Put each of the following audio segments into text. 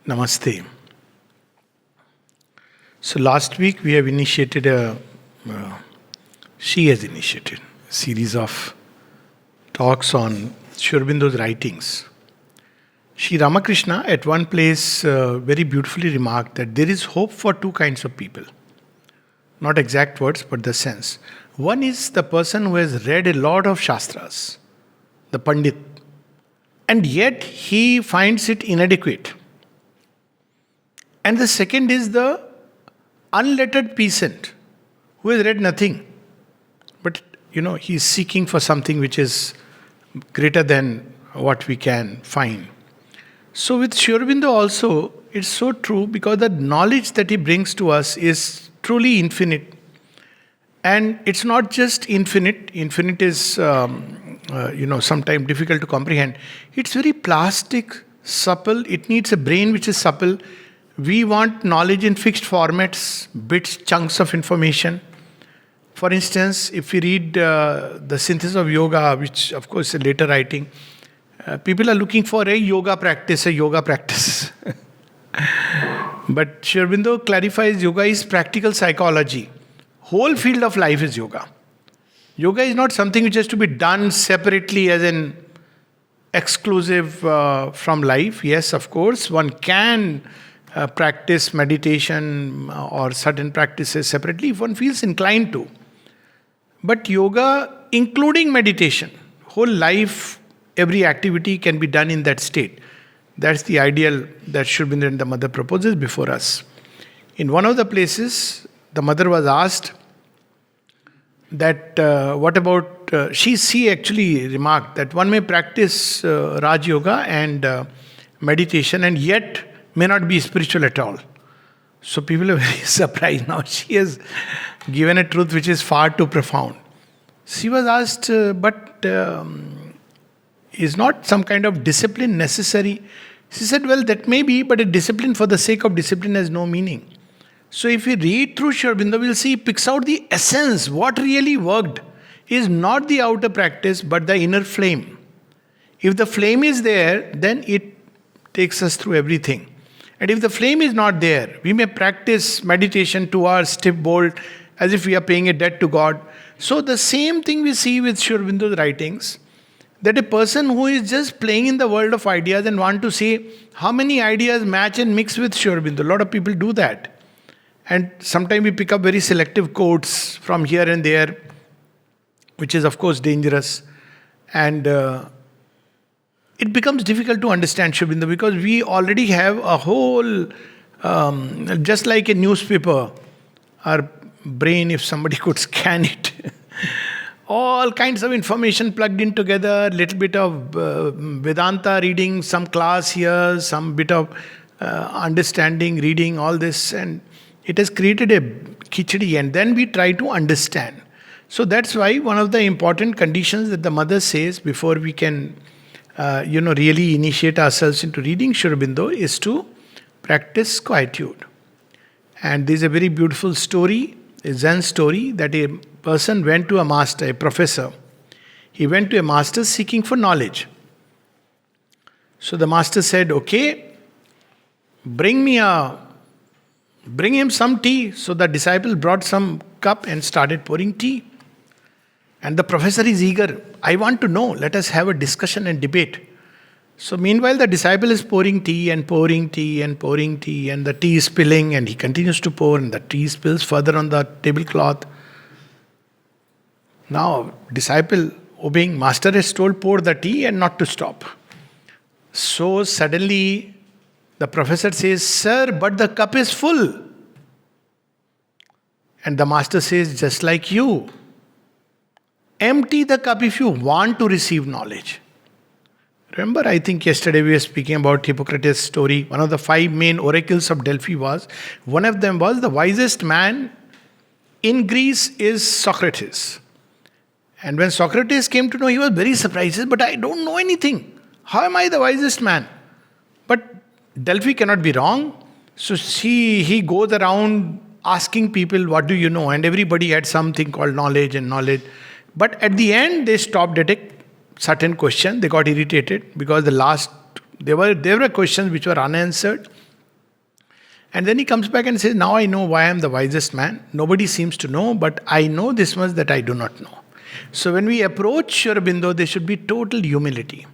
Namaste. So last week we have initiated she has initiated a series of talks on Sri Aurobindo's writings. Sri Ramakrishna at one place very beautifully remarked that there is hope for two kinds of people. Not exact words, but the sense. One is the person who has read a lot of Shastras, the Pandit, and yet he finds it inadequate. And the second is the unlettered peasant who has read nothing. But, he is seeking for something which is greater than what we can find. So with Sri Aurobindo also, it's so true because the knowledge that he brings to us is truly infinite. And it's not just infinite. Infinite is, sometimes difficult to comprehend. It's very plastic, supple. It needs a brain which is supple. We want knowledge in fixed formats, bits, chunks of information. For instance, if we read the Synthesis of Yoga, which of course is a later writing, people are looking for a yoga practice. But Sri Aurobindo clarifies yoga is practical psychology. Whole field of life is yoga. Yoga is not something which has to be done separately as an exclusive from life. Yes, of course, one can practice meditation or certain practices separately if one feels inclined to. But yoga, including meditation, whole life, every activity can be done in that state. That's the ideal that Sri Aurobindo and the mother proposes before us. In one of the places, the mother was asked that what about, she actually remarked that one may practice Raj Yoga and meditation and yet may not be spiritual at all. So people are very surprised. Now she has given a truth which is far too profound. She was asked, but is not some kind of discipline necessary? She said, well, that may be, but a discipline for the sake of discipline has no meaning. So if we read through Sri Aurobindo, we'll see he picks out the essence. What really worked is not the outer practice, but the inner flame. If the flame is there, then it takes us through everything. And if the flame is not there, we may practice meditation 2 hours, stiff bolt, as if we are paying a debt to God. So the same thing we see with Sri Aurobindo's writings, that a person who is just playing in the world of ideas and want to see how many ideas match and mix with Sri Aurobindo. A lot of people do that. And sometimes we pick up very selective quotes from here and there, which is of course dangerous. And it becomes difficult to understand Sri Aurobindo because we already have a whole, just like a newspaper, our brain, if somebody could scan it, all kinds of information plugged in together, little bit of Vedanta reading, some class here, some bit of understanding, reading, all this, and it has created a khichdi, and then we try to understand. So that's why one of the important conditions that the mother says before we can really initiate ourselves into reading Sri Aurobindo is to practice quietude. And there's a very beautiful story, a Zen story, that a person went to a master, a professor. He went to a master seeking for knowledge. So the master said, okay, bring him some tea. So the disciple brought some cup and started pouring tea. And the professor is eager. I want to know. Let us have a discussion and debate. So meanwhile, the disciple is pouring tea and pouring tea and pouring tea, and the tea is spilling, and he continues to pour, and the tea spills further on the tablecloth. Now, disciple, obeying master, has told pour the tea and not to stop. So suddenly, the professor says, sir, but the cup is full. And the master says, just like you, empty the cup if you want to receive knowledge. Remember, I think yesterday we were speaking about Hippocrates' story. One of the 5 main oracles of Delphi one of them was the wisest man in Greece is Socrates. And when Socrates came to know, he was very surprised. He said, but I don't know anything. How am I the wisest man? But Delphi cannot be wrong. So he goes around asking people, what do you know? And everybody had something called knowledge and knowledge. But at the end, they stopped at a certain question. They got irritated because there were questions which were unanswered. And then he comes back and says, now I know why I am the wisest man. Nobody seems to know, but I know this much that I do not know. So when we approach Sri Aurobindo, there should be total humility.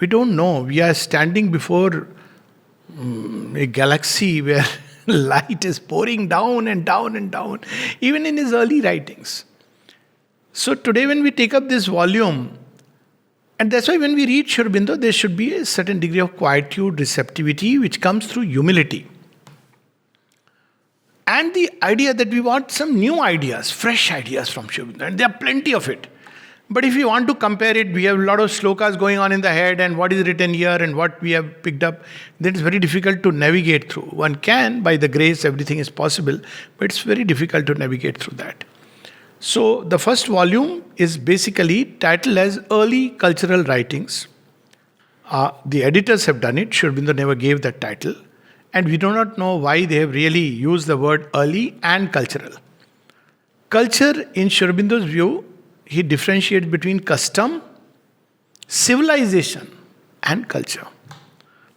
We don't know. We are standing before a galaxy where light is pouring down and down and down, even in his early writings. So today when we take up this volume, and that's why when we read Sri Aurobindo, there should be a certain degree of quietude, receptivity, which comes through humility. And the idea that we want some new ideas, fresh ideas from Sri Aurobindo, and there are plenty of it. But if you want to compare it, we have a lot of slokas going on in the head and what is written here and what we have picked up, then it's very difficult to navigate through. One can, by the grace, everything is possible, but it's very difficult to navigate through that. So the first volume is basically titled as Early Cultural Writings. The editors have done it. Sri Aurobindo never gave that title. And we do not know why they have really used the word early and cultural. Culture, in Sri Aurobindo's view, he differentiates between custom, civilization, and culture.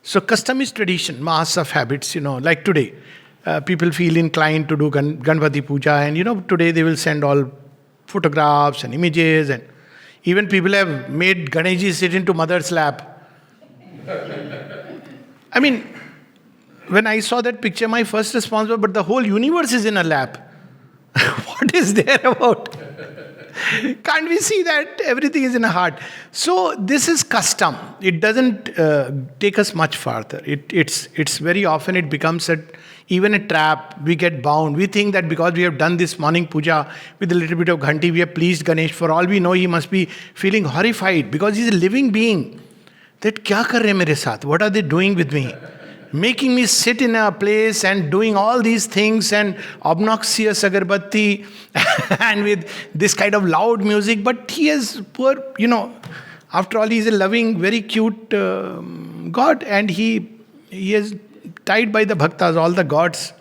So custom is tradition, mass of habits, like today. People feel inclined to do Ganpati Puja, and today they will send all photographs and images, and even people have made Ganeshji sit into mother's lap. I mean, when I saw that picture, my first response was, but the whole universe is in a lap. What is there about? Can't we see that everything is in a heart? So this is custom. It doesn't take us much farther. It's very often it becomes even a trap. We get bound. We think that because we have done this morning puja with a little bit of ghanti, we have pleased Ganesh. For all we know, he must be feeling horrified because he's a living being. That kya kar rahe mere saath? What are they doing with me? Making me sit in a place and doing all these things and obnoxious agarbatti and with this kind of loud music. But he is poor, after all, he is a loving, very cute God, and he is tied by the bhaktas, all the gods.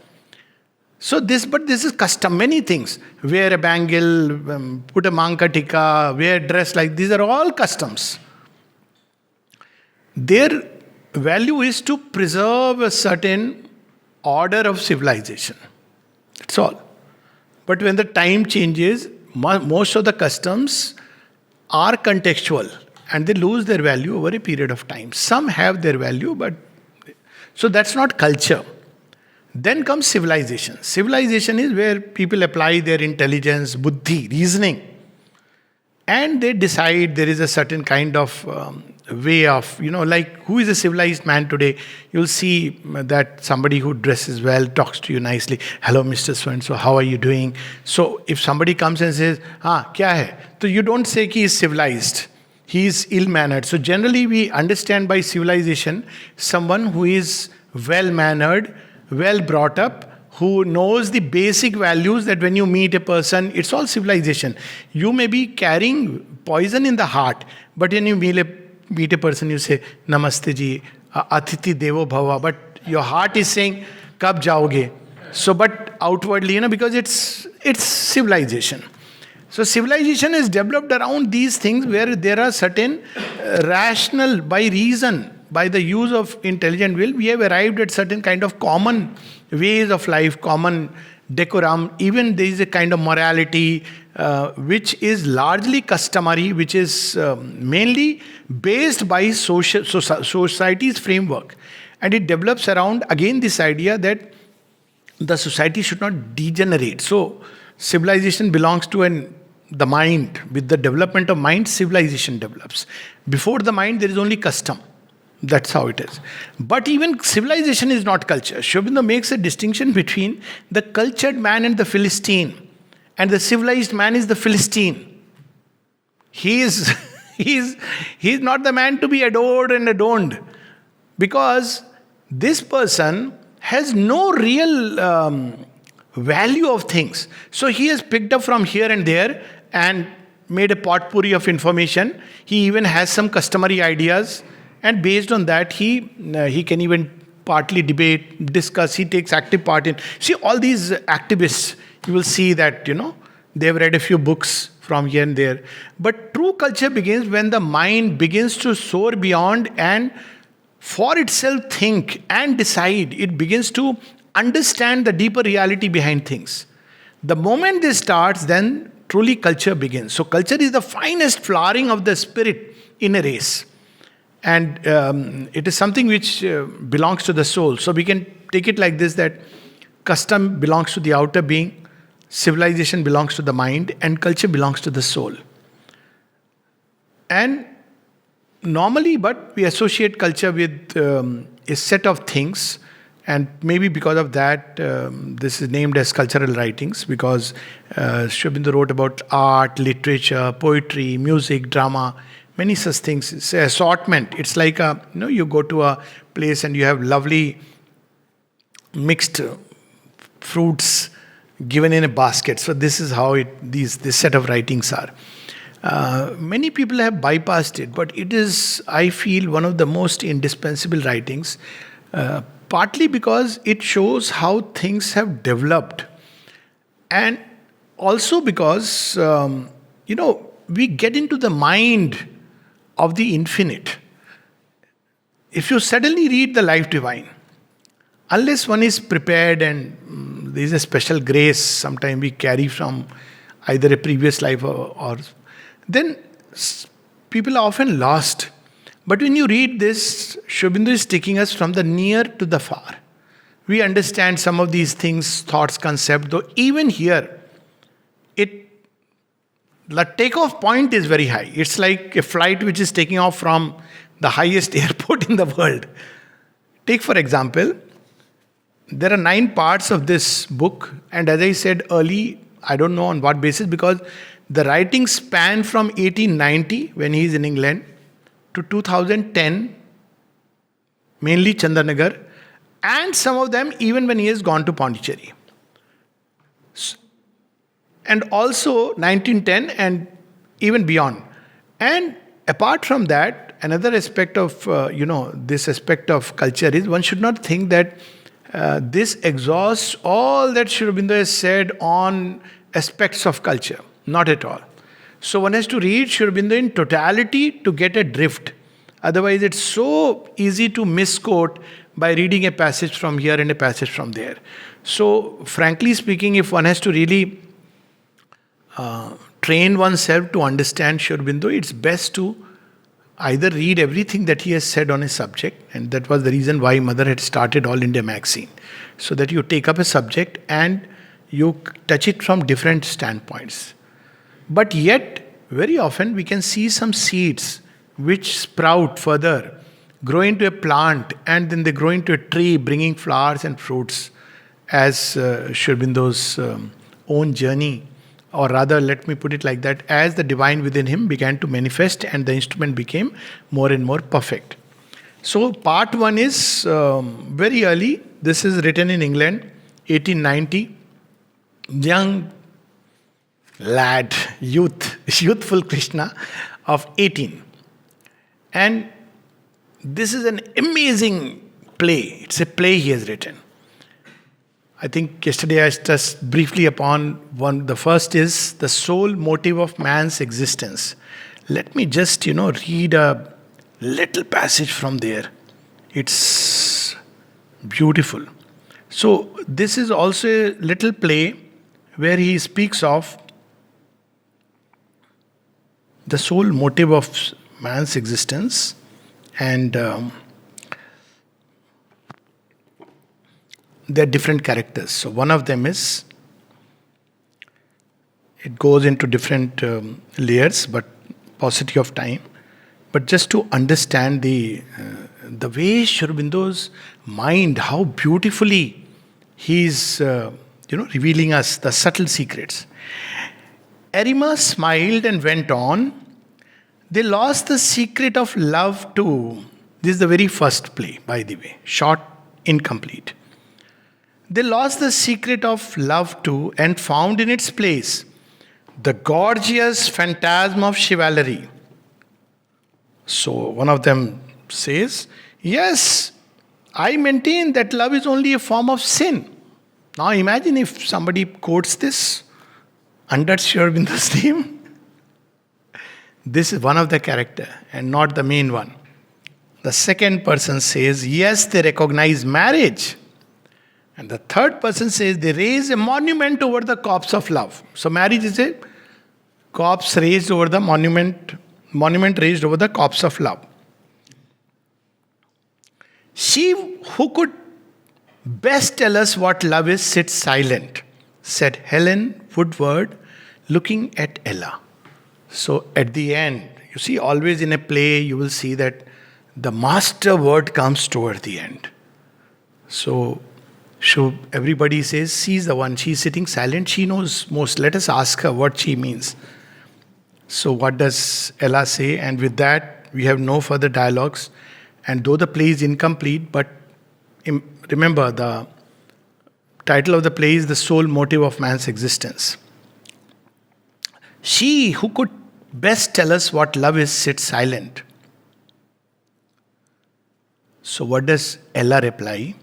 So this is custom, many things. Wear a bangle, put a manka tikka, wear dress like, these are all customs. Their value is to preserve a certain order of civilization. That's all. But when the time changes, most of the customs are contextual and they lose their value over a period of time. Some have their value, but so that's not culture. Then comes civilization. Civilization is where people apply their intelligence, buddhi, reasoning, and they decide there is a certain kind of way of, like who is a civilized man today? You'll see that somebody who dresses well talks to you nicely. Hello, Mr. So-and-so, how are you doing? So if somebody comes and says, kya hai? So you don't say he is civilized. He is ill-mannered. So generally we understand by civilization someone who is well-mannered, well brought up, who knows the basic values that when you meet a person, it's all civilization. You may be carrying poison in the heart, but when you meet a person, you say, Namaste ji, Atiti Devo Bhava, but your heart is saying, Kab jaoge? So, but outwardly, because it's civilization. So, civilization is developed around these things where there are certain rational, by reason, by the use of intelligent will, we have arrived at certain kind of common ways of life, common decorum. Even there is a kind of morality which is largely customary, which is mainly based by society's framework. And it develops around, again, this idea that the society should not degenerate. So, civilization belongs to the mind. With the development of mind, civilization develops. Before the mind, there is only custom. That's how it is. But even civilization is not culture. Sri Aurobindo makes a distinction between the cultured man and the Philistine. And the civilized man is the Philistine. He is not the man to be adored and adorned. Because this person has no real value of things. So he has picked up from here and there and made a potpourri of information. He even has some customary ideas. And based on that, he can even partly debate, discuss. He takes active part in. See, all these activists, you will see that, they've read a few books from here and there. But true culture begins when the mind begins to soar beyond and for itself think and decide. It begins to understand the deeper reality behind things. The moment this starts, then truly culture begins. So culture is the finest flowering of the spirit in a race. And it is something which belongs to the soul. So we can take it like this, that custom belongs to the outer being, civilization belongs to the mind, and culture belongs to the soul. And normally, but we associate culture with a set of things, and maybe because of that, this is named as cultural writings, because Sri Aurobindo wrote about art, literature, poetry, music, drama, many such things. It's an assortment. It's like you go to a place and you have lovely mixed fruits given in a basket. So this is how this set of writings are. Many people have bypassed it, but it is, I feel, one of the most indispensable writings, partly because it shows how things have developed, and also because, we get into the mind of the infinite. If you suddenly read the Life Divine, unless one is prepared and there is a special grace sometimes we carry from either a previous life or then people are often lost. But when you read this, Sri Aurobindo is taking us from the near to the far. We understand some of these things, thoughts, concepts, though even here, the takeoff point is very high. It's like a flight which is taking off from the highest airport in the world. Take, for example, there are 9 parts of this book, and as I said early, I don't know on what basis, because the writings span from 1890, when he is in England, to 2010, mainly Chandanagar, and some of them even when he has gone to Pondicherry. And also 1910 and even beyond. And apart from that, another aspect of, this aspect of culture is one should not think that this exhausts all that Sri Aurobindo has said on aspects of culture. Not at all. So one has to read Sri Aurobindo in totality to get a drift. Otherwise, it's so easy to misquote by reading a passage from here and a passage from there. So, frankly speaking, if one has to really train oneself to understand Sri Aurobindo, it's best to either read everything that he has said on a subject, and that was the reason why Mother had started All India Magazine, so that you take up a subject and you touch it from different standpoints. But yet, very often we can see some seeds which sprout further, grow into a plant, and then they grow into a tree bringing flowers and fruits, as Sri Aurobindo's own journey, or rather, let me put it like that, as the divine within him began to manifest and the instrument became more and more perfect. So, part 1 is very early. This is written in England, 1890. Young lad, youthful Krishna of 18. And this is an amazing play. It's a play he has written. I think yesterday I touched briefly upon one. The first is the sole motive of man's existence. Let me just, read a little passage from there. It's beautiful. So this is also a little play where he speaks of the sole motive of man's existence, and there are different characters. So one of them is, it goes into different layers, but paucity of time. But just to understand the way Sri Aurobindo's mind, how beautifully he's revealing us the subtle secrets. Arima smiled and went on. They lost the secret of love too. This is the very first play, by the way, short, incomplete. They lost the secret of love too and found in its place the gorgeous phantasm of chivalry. So one of them says, yes, I maintain that love is only a form of sin. Now imagine if somebody quotes this under Sri Aurobindo's name. This is one of the character and not the main one. The second person says, yes, they recognize marriage. And the third person says they raise a monument over the corpse of love. So marriage is a corpse raised over the monument raised over the corpse of love. She who could best tell us what love is sits silent, said Helen Woodward, looking at Ella. So at the end, you see, always in a play, you will see that the master word comes toward the end. So everybody says, she's the one, she's sitting silent, she knows most. Let us ask her what she means. So what does Ella say? And with that, we have no further dialogues. And though the play is incomplete, but remember, the title of the play is The Sole Motive of Man's Existence. She who could best tell us what love is sits silent. So what does Ella reply?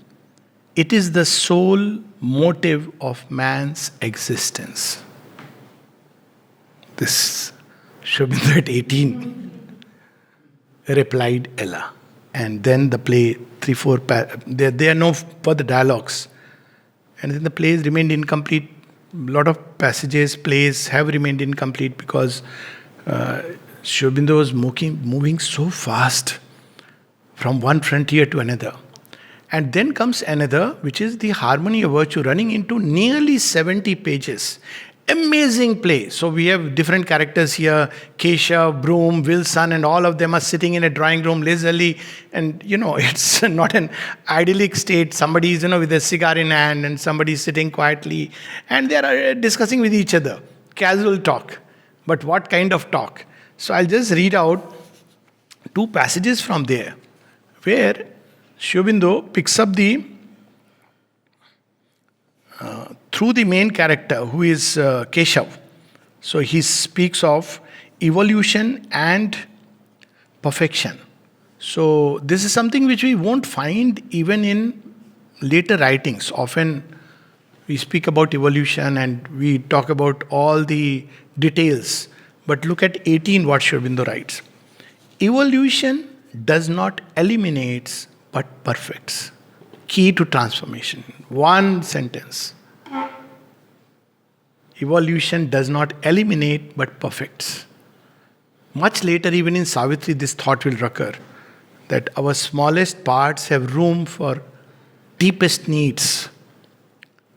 It is the sole motive of man's existence. This Aurobindo at 18 replied Ella. And then the play, there are no further dialogues. And then the plays remained incomplete. A lot of plays have remained incomplete because Aurobindo was moving so fast from one frontier to another. And then comes another, which is the Harmony of Virtue, running into nearly 70 pages. Amazing play. So we have different characters here. Keshav, Broom, Wilson, and all of them are sitting in a drawing room lazily. And, it's not an idyllic state. Somebody is, with a cigar in hand and somebody is sitting quietly. And they are discussing with each other. Casual talk. But what kind of talk? So I'll just read out 2 passages from there, where Aurobindo picks up through the main character, who is Keshav. So he speaks of evolution and perfection. So this is something which we won't find even in later writings. Often we speak about evolution and we talk about all the details. But look at 18, what Aurobindo writes. Evolution does not eliminate but perfects. Key to transformation. One sentence. Evolution does not eliminate but perfects. Much later, even in Savitri, this thought will recur, that our smallest parts have room for deepest needs.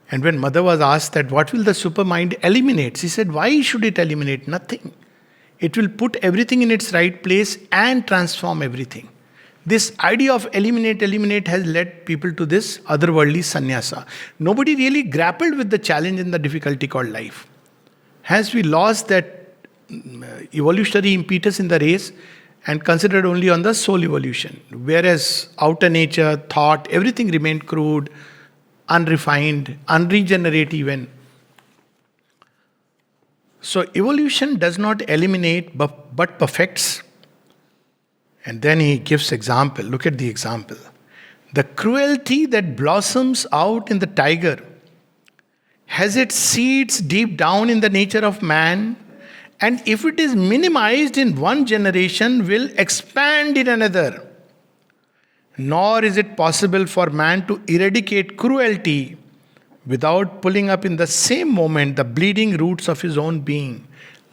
And when Mother was asked that what will the supermind eliminate, she said, why should it eliminate? Nothing. It will put everything in its right place and transform everything. This idea of eliminate has led people to this otherworldly sannyasa. Nobody really grappled with the challenge and the difficulty called life. Hence we lost that evolutionary impetus in the race and considered only on the soul evolution. Whereas outer nature, thought, everything remained crude, unrefined, unregenerate even. So evolution does not eliminate but perfects. And then he gives example. Look at the example. The cruelty that blossoms out in the tiger has its seeds deep down in the nature of man, and if it is minimized in one generation, will expand in another. Nor is it possible for man to eradicate cruelty without pulling up in the same moment the bleeding roots of his own being.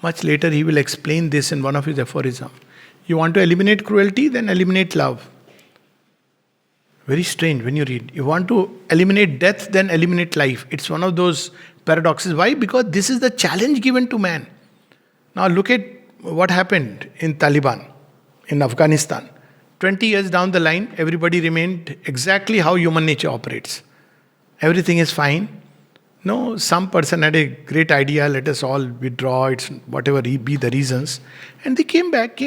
Much later he will explain this in one of his aphorisms. You want to eliminate cruelty, then eliminate love. Very strange when you read. You want to eliminate death, then eliminate life. It's one of those paradoxes. Why? Because this is the challenge given to man. Now look at what happened in Taliban, in Afghanistan. 20 years down the line, everybody remained exactly how human nature operates. Everything is fine. No, some person had a great idea, let us all withdraw, it's whatever be the reasons. And they came back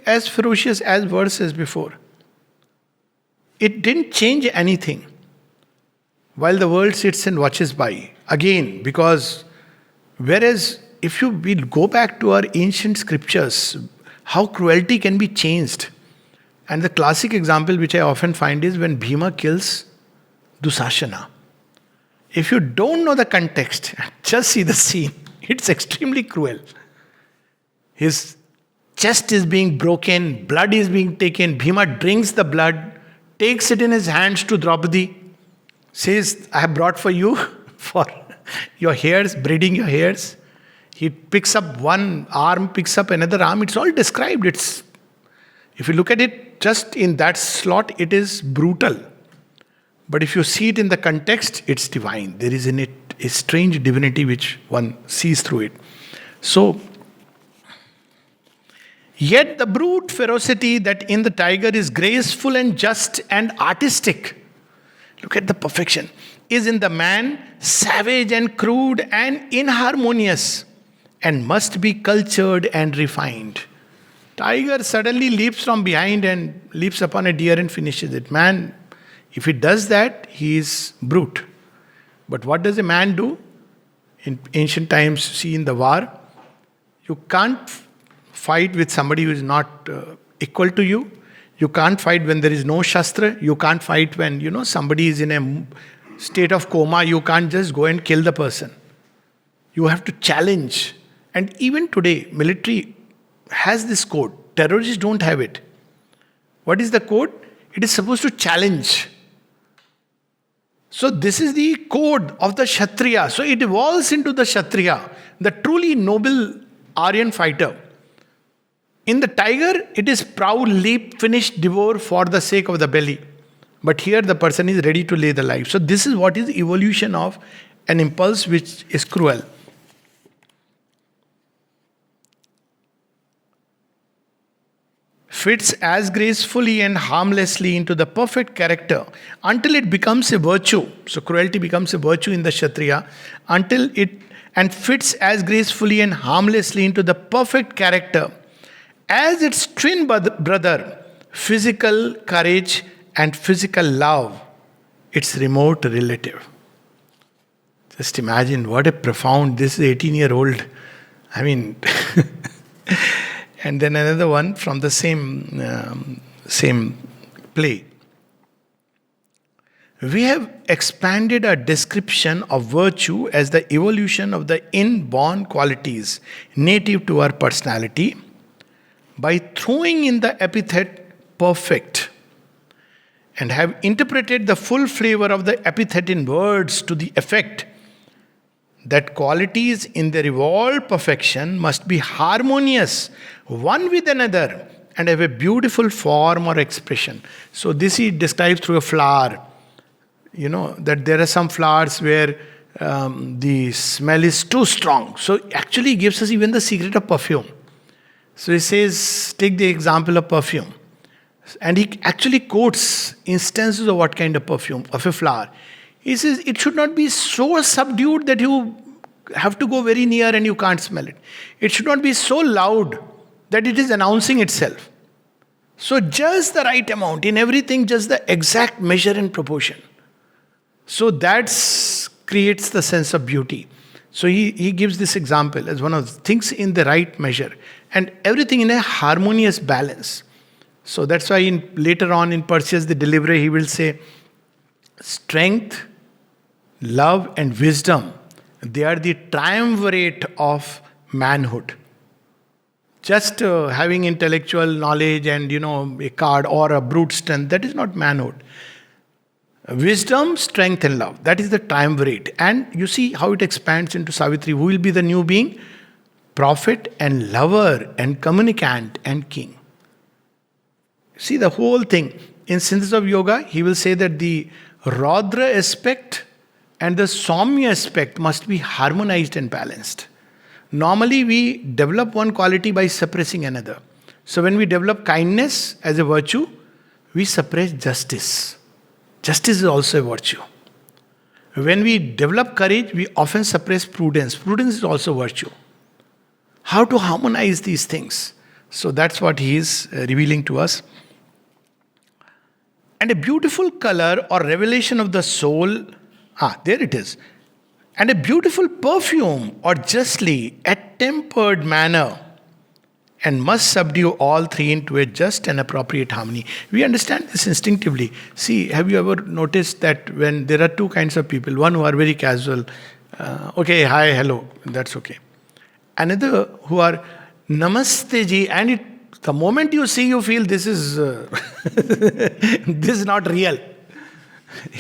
as ferocious, as worse as before. It didn't change anything. While the world sits and watches by. Again, because whereas if we go back to our ancient scriptures, how cruelty can be changed. And the classic example which I often find is when Bhima kills Dusashana. If you don't know the context, just see the scene. It's extremely cruel. His chest is being broken, blood is being taken. Bhima drinks the blood, takes it in his hands to Draupadi. says, I have brought for you for your hairs, braiding your hairs. He picks up one arm, picks up another arm. It's all described. If you look at it just in that slot, it is brutal. But if you see it in the context, it's divine. There is in it a strange divinity which one sees through it. So, yet the brute ferocity that in the tiger is graceful and just and artistic. Look at the perfection. Is in the man savage and crude and inharmonious, and must be cultured and refined. Tiger suddenly leaps from behind and leaps upon a deer and finishes it. Man, if he does that, he is brute. But what does a man do? In ancient times, see in the war, you can't fight with somebody who is not equal to you. You can't fight when there is no shastra. You can't fight when, somebody is in a state of coma. You can't just go and kill the person. You have to challenge. And even today, military has this code. Terrorists don't have it. What is the code? It is supposed to challenge. So this is the code of the Kshatriya. So it evolves into the Kshatriya, the truly noble Aryan fighter. In the tiger, it is proud, leap, finish, devour for the sake of the belly. But here the person is ready to lay the life. So this is what is the evolution of an impulse which is cruel. Fits as gracefully and harmlessly into the perfect character until it becomes a virtue. So cruelty becomes a virtue in the Kshatriya and fits as gracefully and harmlessly into the perfect character as its twin brother, physical courage and physical love, its remote relative. Just imagine what a profound, this 18-year-old, and then another one from the same play. We have expanded our description of virtue as the evolution of the inborn qualities native to our personality by throwing in the epithet perfect, and have interpreted the full flavor of the epithet in words to the effect that qualities in their evolved perfection must be harmonious one with another and have a beautiful form or expression. So this he describes through a flower. That there are some flowers where the smell is too strong. So actually he gives us even the secret of perfume. So he says, take the example of perfume. And he actually quotes instances of what kind of perfume, of a flower. He says, it should not be so subdued that you have to go very near and you can't smell it. It should not be so loud that it is announcing itself. So just the right amount, in everything, just the exact measure and proportion. So that creates the sense of beauty. So he gives this example as one of the things in the right measure and everything in a harmonious balance. So that's why later on in Perseus the Deliverer he will say, strength, love and wisdom, they are the triumvirate of manhood. Just having intellectual knowledge and a card or a brute strength, that is not manhood. Wisdom, strength and love, that is the triumvirate. And you see how it expands into Savitri. Who will be the new being? Prophet and lover and communicant and king. See the whole thing. In Synthesis of Yoga, he will say that the Raudra aspect and the Saumya aspect must be harmonized and balanced. Normally we develop one quality by suppressing another. So when we develop kindness as a virtue, we suppress justice. Justice is also a virtue. When we develop courage, we often suppress prudence. Prudence is also virtue. How to harmonize these things? So that's what he is revealing to us. And a beautiful color or revelation of the soul, there it is. And a beautiful perfume or justly attempered manner, and must subdue all three into a just and appropriate harmony. We understand this instinctively. See, have you ever noticed that when there are two kinds of people, one who are very casual, okay, hi, hello, that's okay. Another who are namaste ji, and the moment you see, you feel this is this is not real,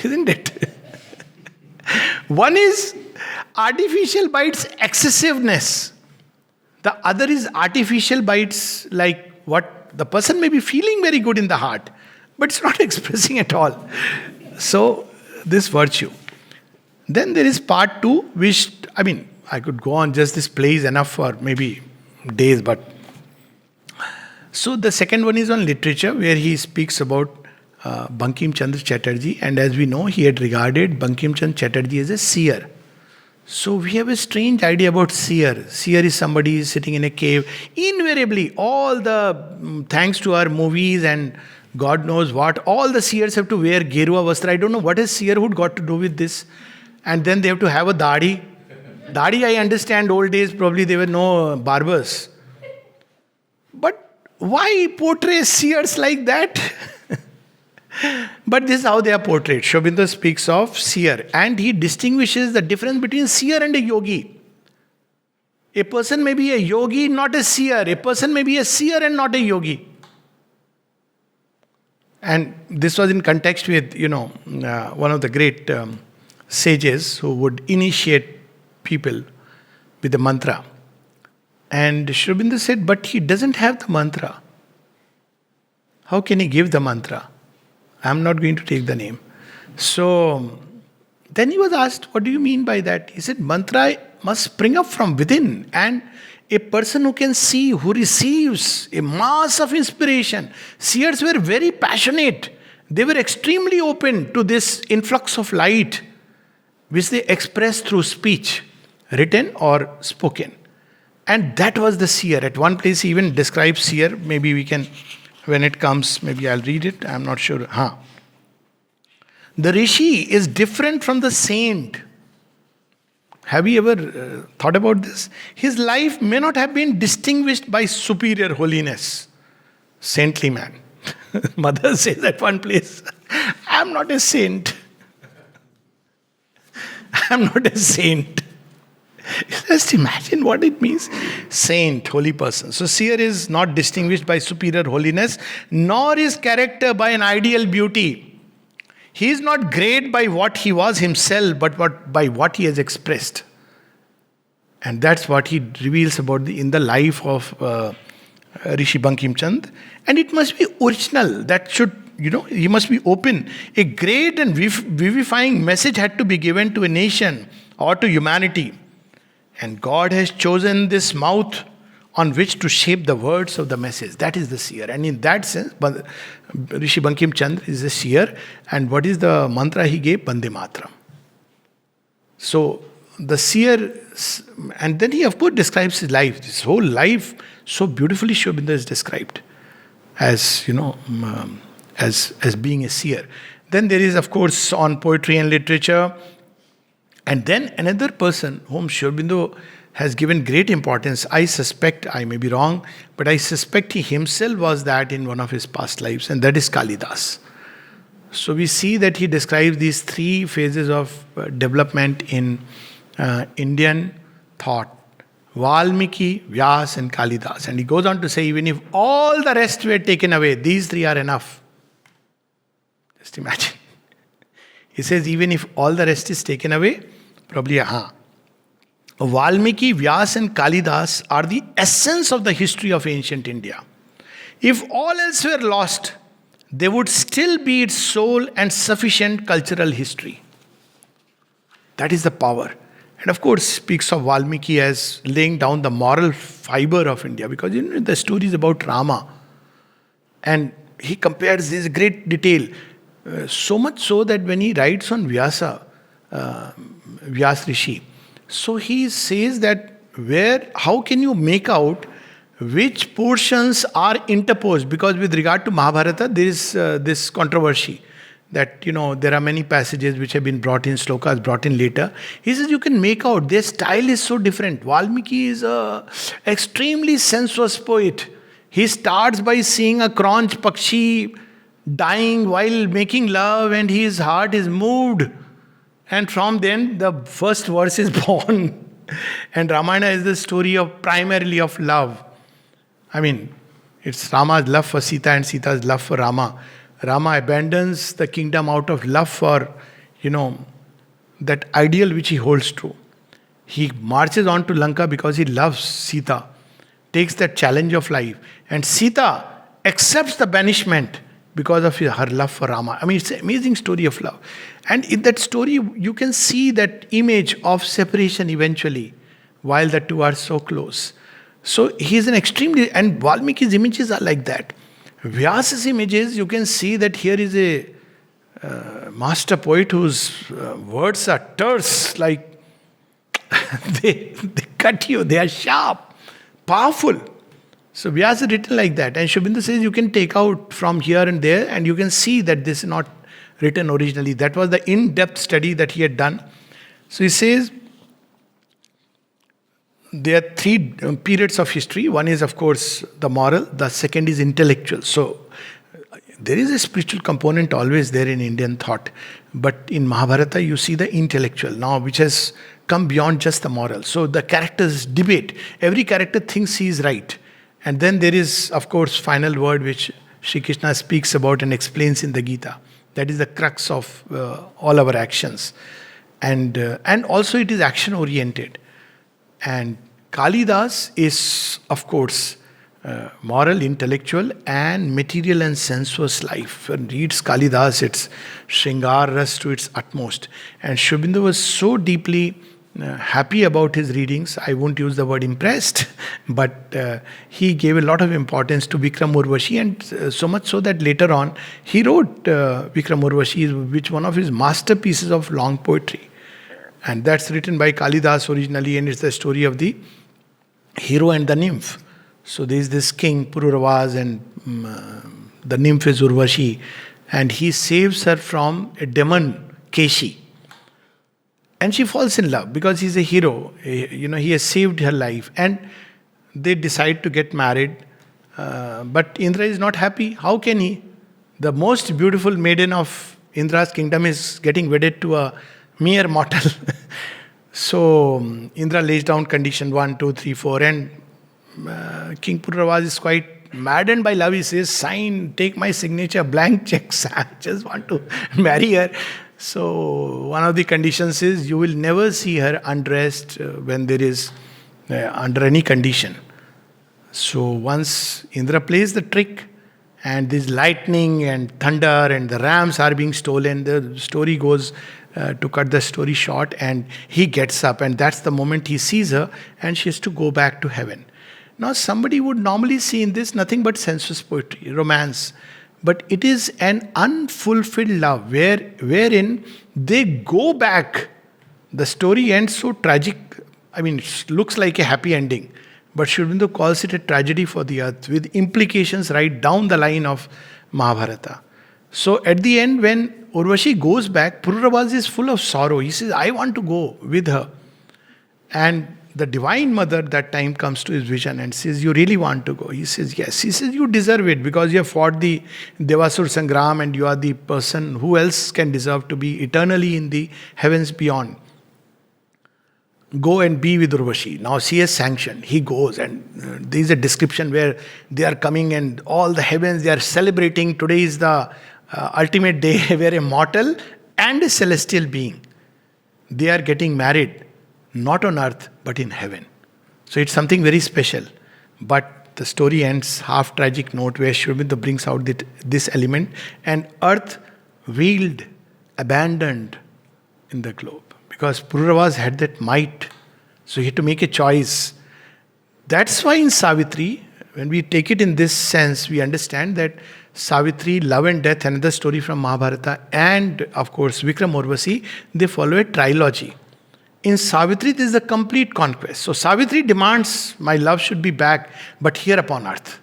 isn't it? One is artificial by its excessiveness. The other is artificial by its, like, what the person may be feeling very good in the heart, but it's not expressing at all. So, this virtue. Then there is part two, which, I mean, I could go on, just this play is enough for maybe days, but. So, the second one is on literature, where he speaks about Bankim Chandra Chatterjee, and as we know, he had regarded Bankim Chandra Chatterjee as a seer. So we have a strange idea about seer. Seer is somebody who is sitting in a cave. Invariably, all the, thanks to our movies and God knows what, all the seers have to wear Gerua Vastra. I don't know what has seerhood got to do with this. And then they have to have a dadi. Dadi, I understand, old days probably there were no barbers. But why portray seers like that? But this is how they are portrayed. Sri Aurobindo speaks of seer, and he distinguishes the difference between seer and a yogi. A person may be a yogi, not a seer. A person may be a seer and not a yogi. And this was in context with, one of the great sages who would initiate people with the mantra. And Sri Aurobindo said, but he doesn't have the mantra. How can he give the mantra? I'm not going to take the name. So, then he was asked, what do you mean by that? He said, mantra must spring up from within. And a person who can see, who receives a mass of inspiration. Seers were very passionate. They were extremely open to this influx of light, which they expressed through speech, written or spoken. And that was the seer. At one place he even describes seer. Maybe we can, when it comes, maybe I'll read it. I'm not sure. The rishi is different from the saint. Have you ever thought about this? His life may not have been distinguished by superior holiness. Saintly man. Mother says at one place, I'm not a saint. I'm not a saint. Just imagine what it means. Saint, holy person. So seer is not distinguished by superior holiness, nor is character by an ideal beauty. He is not great by what he was himself, but by what he has expressed. And that's what he reveals about in the life of Rishi Bankim Chand. And it must be original. That should, he must be open. A great and vivifying message had to be given to a nation or to humanity. And God has chosen this mouth on which to shape the words of the message. That is the seer. And in that sense, Rishi Bankim Chandra is a seer. And what is the mantra he gave? Bande Matram. So, the seer, and then he of course describes his life. His whole life, so beautifully Sri Aurobindo is described as, as being a seer. Then there is of course on poetry and literature. And then another person whom Sri Aurobindo has given great importance, I suspect, I may be wrong, but I suspect he himself was that in one of his past lives, and that is Kalidas. So we see that he describes these three phases of development in Indian thought. Valmiki, Vyas and Kalidas. And he goes on to say, even if all the rest were taken away, these three are enough. Just imagine. He says, even if all the rest is taken away, probably, Valmiki, Vyas and Kalidas are the essence of the history of ancient India. If all else were lost, they would still be its soul and sufficient cultural history. That is the power. And of course, speaks of Valmiki as laying down the moral fiber of India, because the story is about Rama. And he compares this great detail. So much so that when he writes on Vyasa, Vyas Rishi, so he says that how can you make out which portions are interposed? Because with regard to Mahabharata, there is this controversy that, there are many passages which have been brought in, slokas brought in later. He says you can make out, their style is so different. Valmiki is a extremely sensuous poet. He starts by seeing a cronch pakshi dying while making love, and his heart is moved. And from then, the first verse is born. And Ramayana is the story primarily of love. I mean, it's Rama's love for Sita and Sita's love for Rama. Rama abandons the kingdom out of love for, that ideal which he holds true. He marches on to Lanka because he loves Sita, takes that challenge of life. And Sita accepts the banishment because of her love for Rama. I mean, it's an amazing story of love. And in that story, you can see that image of separation eventually, while the two are so close. So he is an extremely, and Valmiki's images are like that. Vyasa's images, you can see that here is a master poet whose words are terse, like they cut you, they are sharp, powerful. So Vyasa is written like that. And Sri Aurobindo says you can take out from here and there and you can see that this is not written originally. That was the in-depth study that he had done. So he says there are three periods of history. One is, of course, the moral. The second is intellectual. So there is a spiritual component always there in Indian thought. But in Mahabharata, you see the intellectual now, which has come beyond just the moral. So the characters debate. Every character thinks he is right. And then there is, of course, final word which Sri Krishna speaks about and explains in the Gita. That is the crux of all our actions. And also it is action oriented. And Kalidas is, of course, moral, intellectual, and material and sensuous life. When reads Kalidas, it's Shringar Ras to its utmost. And Sri Aurobindo was so deeply happy about his readings. I won't use the word impressed, but he gave a lot of importance to Vikram Urvashi, and so much so that later on he wrote Vikram Urvashi, which one of his masterpieces of long poetry. And that's written by Kalidas originally, and it's the story of the hero and the nymph. So there is this king, Pururavas, and the nymph is Urvashi, and he saves her from a demon, Keshi. And she falls in love because he's a hero. He has saved her life. And they decide to get married. But Indra is not happy. How can he? The most beautiful maiden of Indra's kingdom is getting wedded to a mere mortal. So Indra lays down condition 1, 2, 3, 4. And King Pururavas is quite maddened by love. He says, sign, take my signature, blank checks. I just want to marry her. So one of the conditions is you will never see her undressed when there is under any condition. So once Indra plays the trick and there's lightning and thunder and the rams are being stolen, the story goes to cut the story short, and he gets up, and that's the moment he sees her and she has to go back to heaven. Now somebody would normally see in this nothing but sensuous poetry, romance. But it is an unfulfilled love wherein they go back. The story ends so tragic. I mean, it looks like a happy ending. But Sri Aurobindo calls it a tragedy for the earth with implications right down the line of Mahabharata. So at the end, when Urvashi goes back, Pururavas is full of sorrow. He says, I want to go with her. And the Divine Mother that time comes to his vision and says, you really want to go? He says, yes. He says, you deserve it because you have fought the Devasur Sangram and you are the person who else can deserve to be eternally in the heavens beyond. Go and be with Urvashi. Now she has sanctioned. He goes, and there is a description where they are coming and all the heavens, they are celebrating. Today is the ultimate day where a mortal and a celestial being, they are getting married. Not on earth, but in heaven. So it's something very special. But the story ends half tragic note where Sri Aurobindo brings out this element, and earth wheeled, abandoned in the globe. Because Pururavas had that might. So he had to make a choice. That's why in Savitri, when we take it in this sense, we understand that Savitri, Love and Death, another story from Mahabharata, and of course Vikram Urvashi, they follow a trilogy. In Savitri, this is a complete conquest. So Savitri demands, my love should be back, but here upon earth,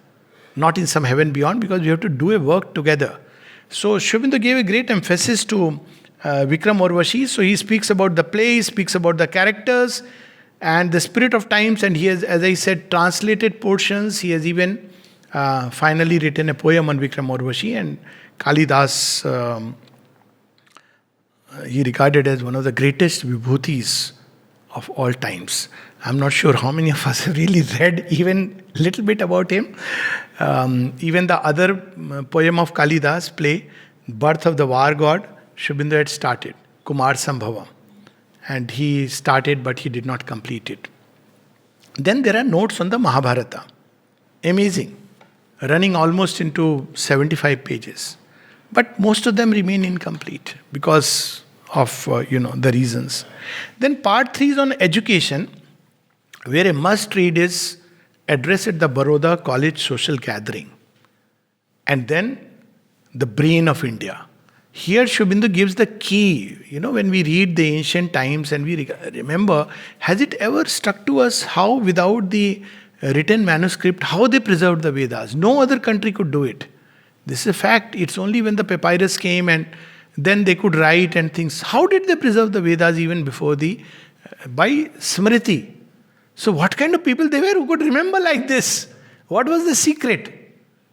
not in some heaven beyond, because we have to do a work together. So Sri Aurobindo gave a great emphasis to Vikram Urvashi. So he speaks about the play, he speaks about the characters and the spirit of times, and he has, as I said, translated portions. He has even finally written a poem on Vikram Urvashi, and Kalidas he regarded as one of the greatest vibhutis of all times. I'm not sure how many of us have really read even a little bit about him. Even the other poem of Kalidas, play, Birth of the War God, Sri Aurobindo had started, Kumar Sambhavam. And he started, but he did not complete it. Then there are notes on the Mahabharata. Amazing. Running almost into 75 pages. But most of them remain incomplete because of, the reasons. Then part 3 is on education, where a must-read is Address at the Baroda College Social Gathering. And then the brain of India. Here Sri Aurobindo gives the key. When we read the ancient times and we remember, has it ever struck to us how without the written manuscript, how they preserved the Vedas? No other country could do it. This is a fact. It's only when the papyrus came and then they could write and things. How did they preserve the Vedas even before by Smriti? So what kind of people they were who could remember like this? What was the secret?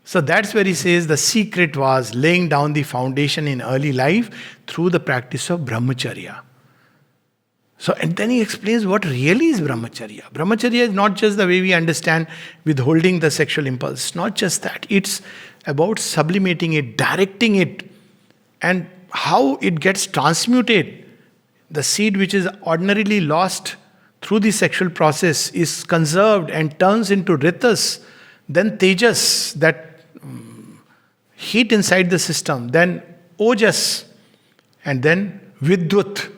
So that's where he says the secret was laying down the foundation in early life through the practice of Brahmacharya. So, and then he explains what really is Brahmacharya. Brahmacharya is not just the way we understand withholding the sexual impulse. Not just that. It's about sublimating it, directing it, and how it gets transmuted. The seed which is ordinarily lost through the sexual process is conserved and turns into ritas, then tejas, that heat inside the system, then ojas, and then vidyut,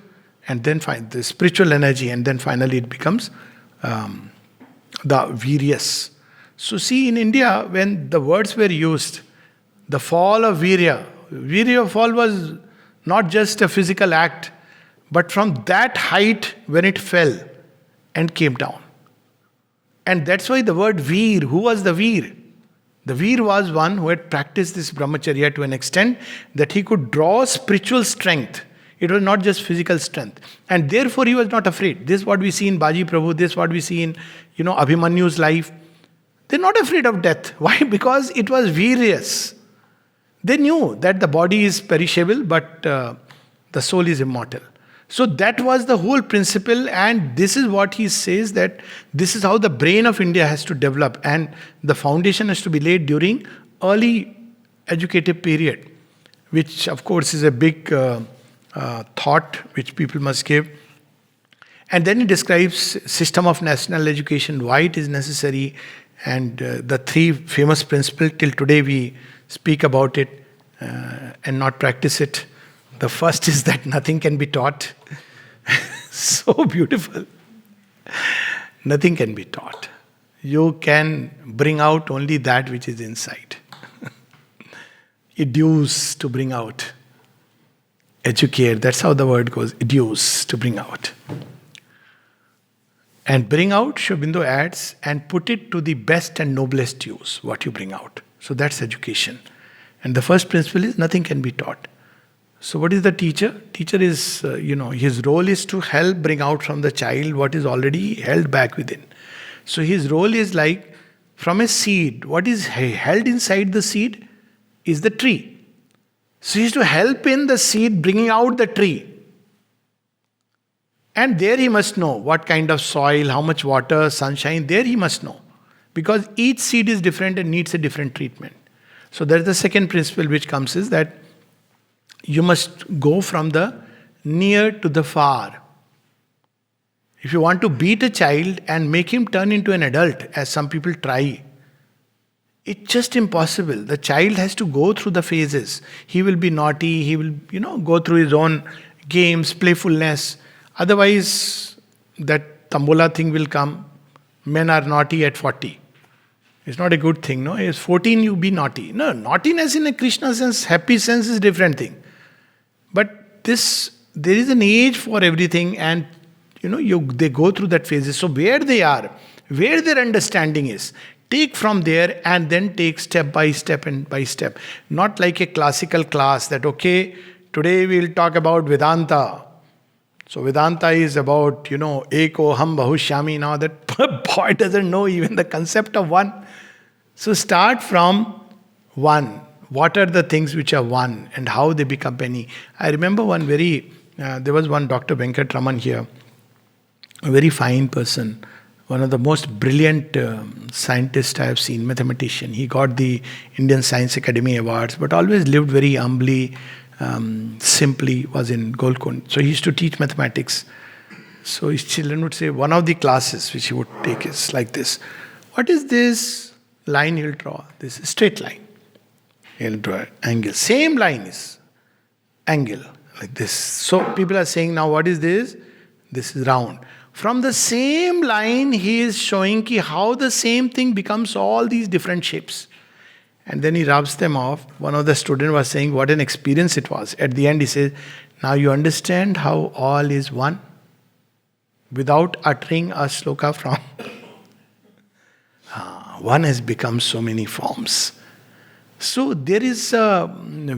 and then find the spiritual energy, and then finally it becomes the viryas. So see, in India, when the words were used, the fall of virya fall was not just a physical act, but from that height when it fell and came down. And that's why the word Veer, who was the Veer? The Veer was one who had practiced this Brahmacharya to an extent that he could draw spiritual strength. It was not just physical strength. And therefore he was not afraid. This is what we see in Baji Prabhu, this is what we see in, Abhimanyu's life. They're not afraid of death. Why? Because it was Viryas. They knew that the body is perishable, but the soul is immortal. So that was the whole principle, and this is what he says, that this is how the brain of India has to develop, and the foundation has to be laid during early educative period, which of course is a big thought which people must give. And then he describes system of national education, why it is necessary, and the 3 famous principles. Till today we speak about it and not practice it. The first is that nothing can be taught. So beautiful. Nothing can be taught. You can bring out only that which is inside. Educe, to bring out. Educate, that's how the word goes. Educe, to bring out. And bring out, Sri Aurobindo adds, and put it to the best and noblest use, what you bring out. So that's education. And the first principle is nothing can be taught. So what is the teacher? Teacher is, his role is to help bring out from the child what is already held back within. So his role is like, from a seed, what is held inside the seed is the tree. So he is to help in the seed bringing out the tree. And there he must know what kind of soil, how much water, sunshine, there he must know. Because each seed is different and needs a different treatment. So that's the second principle which comes, is that you must go from the near to the far. If you want to beat a child and make him turn into an adult, as some people try, it's just impossible. The child has to go through the phases. He will be naughty, he will, go through his own games, playfulness. Otherwise, that tambola thing will come. Men are naughty at 40. It's not a good thing, no? At 14 you be naughty. No, naughtiness in a Krishna sense, happy sense is a different thing. But there is an age for everything, and they go through that phases. So where they are, where their understanding is, take from there and then take step by step and by step. Not like a classical class that, okay, today we'll talk about Vedanta. So Vedanta is about, Eko Ham Bahushyami. Now that boy doesn't know even the concept of one. So start from one. What are the things which are one and how they become many? I remember there was one Dr. Venkat Raman here, a very fine person, one of the most brilliant scientists I have seen, mathematician. He got the Indian Science Academy Awards, but always lived very humbly, simply, was in Golkund. So he used to teach mathematics. So his children would say, one of the classes which he would take is like this. What is this line he'll draw? This is straight line. He'll draw an angle. Same line is angle, like this. So people are saying, now what is this? This is round. From the same line, he is showing ki how the same thing becomes all these different shapes. And then he rubs them off. One of the students was saying what an experience it was. At the end he says, now you understand how all is one? Without uttering a sloka from. One has become so many forms. So there is a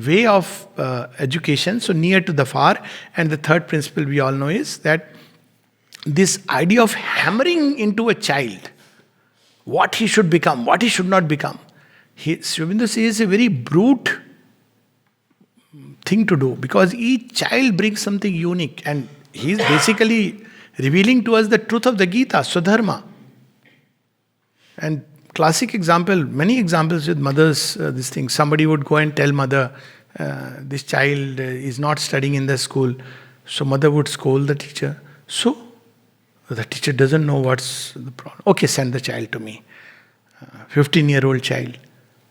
way of education, so near to the far. And the third principle we all know is that this idea of hammering into a child what he should become, what he should not become. Sri Aurobindo says a very brute thing to do, because each child brings something unique, and he is basically revealing to us the truth of the Gita, Swadharma. And classic example, many examples with mothers, this thing. Somebody would go and tell mother, this child is not studying in the school. So mother would scold the teacher. So the teacher doesn't know what's the problem. Okay, send the child to me. 15-year-old child.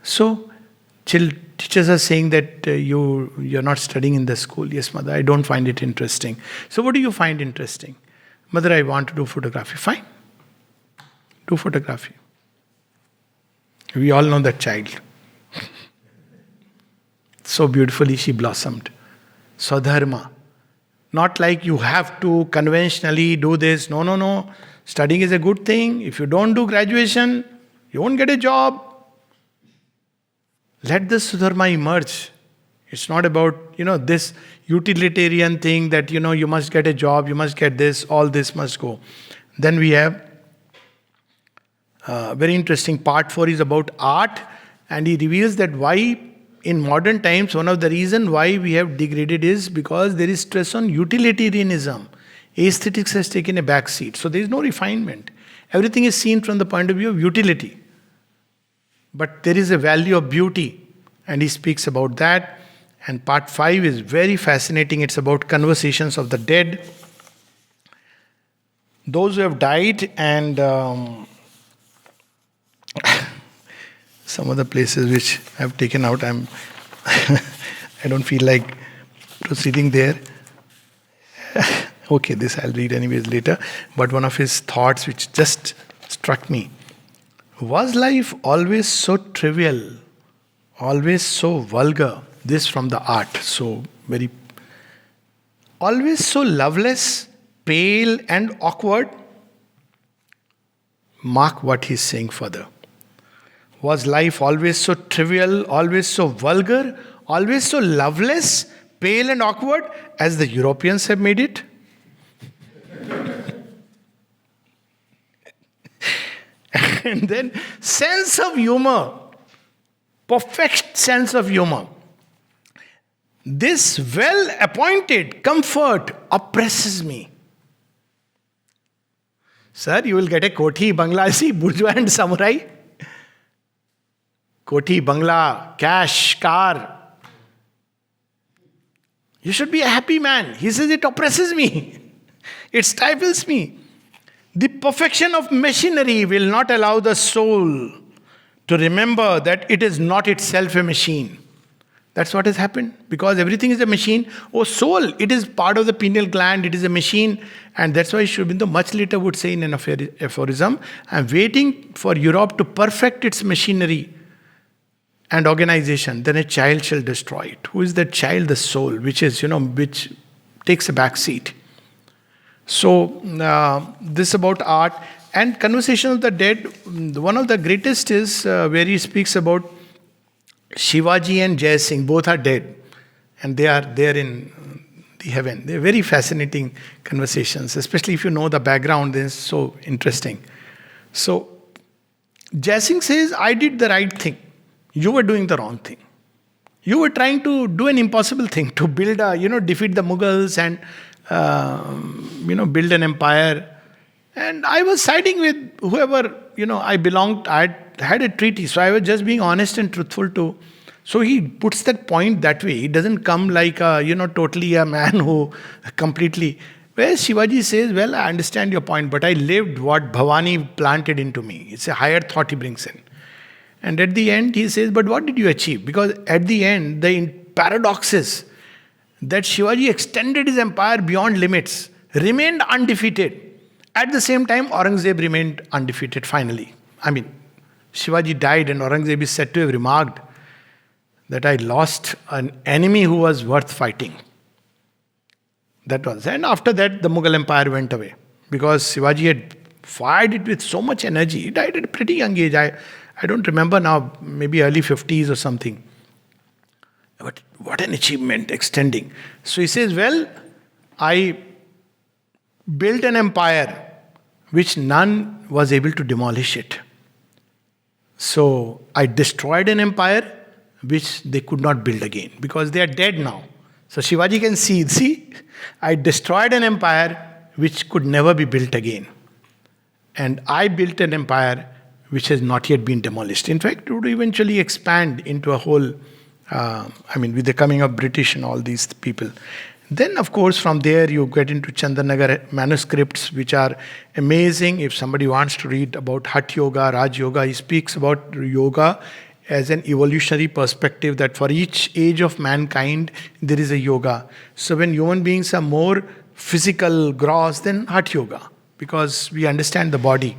So teachers are saying that you're not studying in the school. Yes, mother, I don't find it interesting. So what do you find interesting? Mother, I want to do photography. Fine. Do photography. We all know that child. So beautifully she blossomed. Swadharma. Not like you have to conventionally do this. No. Studying is a good thing. If you don't do graduation, you won't get a job. Let the Swadharma emerge. It's not about, this utilitarian thing that, you must get a job, you must get this, all this must go. Then we have very interesting part 4 is about art, and he reveals that why in modern times one of the reasons why we have degraded is because there is stress on utilitarianism. Aesthetics has taken a back seat. So there is no refinement. Everything is seen from the point of view of utility. But there is a value of beauty, and he speaks about that. And part 5 is very fascinating. It's about conversations of the dead. Those who have died, and some of the places which I have taken out, I don't feel like proceeding there. Okay, this I'll read anyways later. But one of his thoughts which just struck me. Was life always so trivial, always so vulgar? This from the art, so very... Always so loveless, pale and awkward? Mark what he's saying further. Was life always so trivial, always so vulgar, always so loveless, pale and awkward as the Europeans have made it? And then sense of humor, perfect sense of humor. This well-appointed comfort oppresses me. Sir, you will get a koti, bangla, see, bourgeois and samurai. Koti, bangla, cash, car. You should be a happy man. He says it oppresses me. It stifles me. The perfection of machinery will not allow the soul to remember that it is not itself a machine. That's what has happened. Because everything is a machine. Oh, soul, it is part of the pineal gland. It is a machine. And that's why Sri Aurobindo much later would say in an aphorism, I'm waiting for Europe to perfect its machinery and organization. Then a child shall destroy it. Who is that child? The soul, which is, which takes a back seat. So, this about art and conversation of the dead. One of the greatest is where he speaks about Shivaji and Jai Singh. Both are dead, and they are there in the heaven. They're very fascinating conversations, especially if you know the background. They're so interesting. So, Jai Singh says, I did the right thing. You were doing the wrong thing. You were trying to do an impossible thing, to build defeat the Mughals and build an empire. And I was siding with whoever, I belonged, I had a treaty. So I was just being honest and truthful too. So he puts that point that way. He doesn't come like totally a man who completely... Where Shivaji says, well, I understand your point, but I lived what Bhavani planted into me. It's a higher thought he brings in. And at the end, he says, but what did you achieve? Because at the end, the paradoxes that Shivaji extended his empire beyond limits, remained undefeated. At the same time, Aurangzeb remained undefeated finally. I mean, Shivaji died and Aurangzeb is said to have remarked that I lost an enemy who was worth fighting. That was. And after that, the Mughal Empire went away. Because Shivaji had fired it with so much energy. He died at a pretty young age. I don't remember now, maybe early 50s or something. But what an achievement, extending. So he says, well, I built an empire which none was able to demolish it. So I destroyed an empire which they could not build again because they are dead now. So Shivaji can see, I destroyed an empire which could never be built again. And I built an empire which has not yet been demolished. In fact, it would eventually expand into a whole, with the coming of British and all these people. Then, of course, from there you get into Chandanagar Manuscripts, which are amazing. If somebody wants to read about Hatha Yoga, Raj Yoga, he speaks about yoga as an evolutionary perspective, that for each age of mankind, there is a yoga. So when human beings are more physical, gross, then Hatha Yoga, because we understand the body.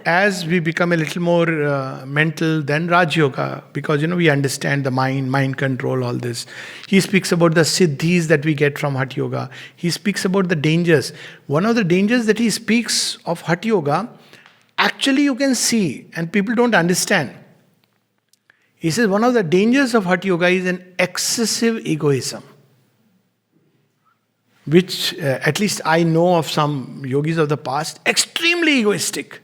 As we become a little more mental, then Raj Yoga, because we understand the mind control, all this. He speaks about the siddhis that we get from Hatha Yoga. He speaks about the dangers. One of the dangers that he speaks of Hatha Yoga, actually you can see, and people don't understand. He says one of the dangers of Hatha Yoga is an excessive egoism, which at least I know of some yogis of the past, extremely egoistic.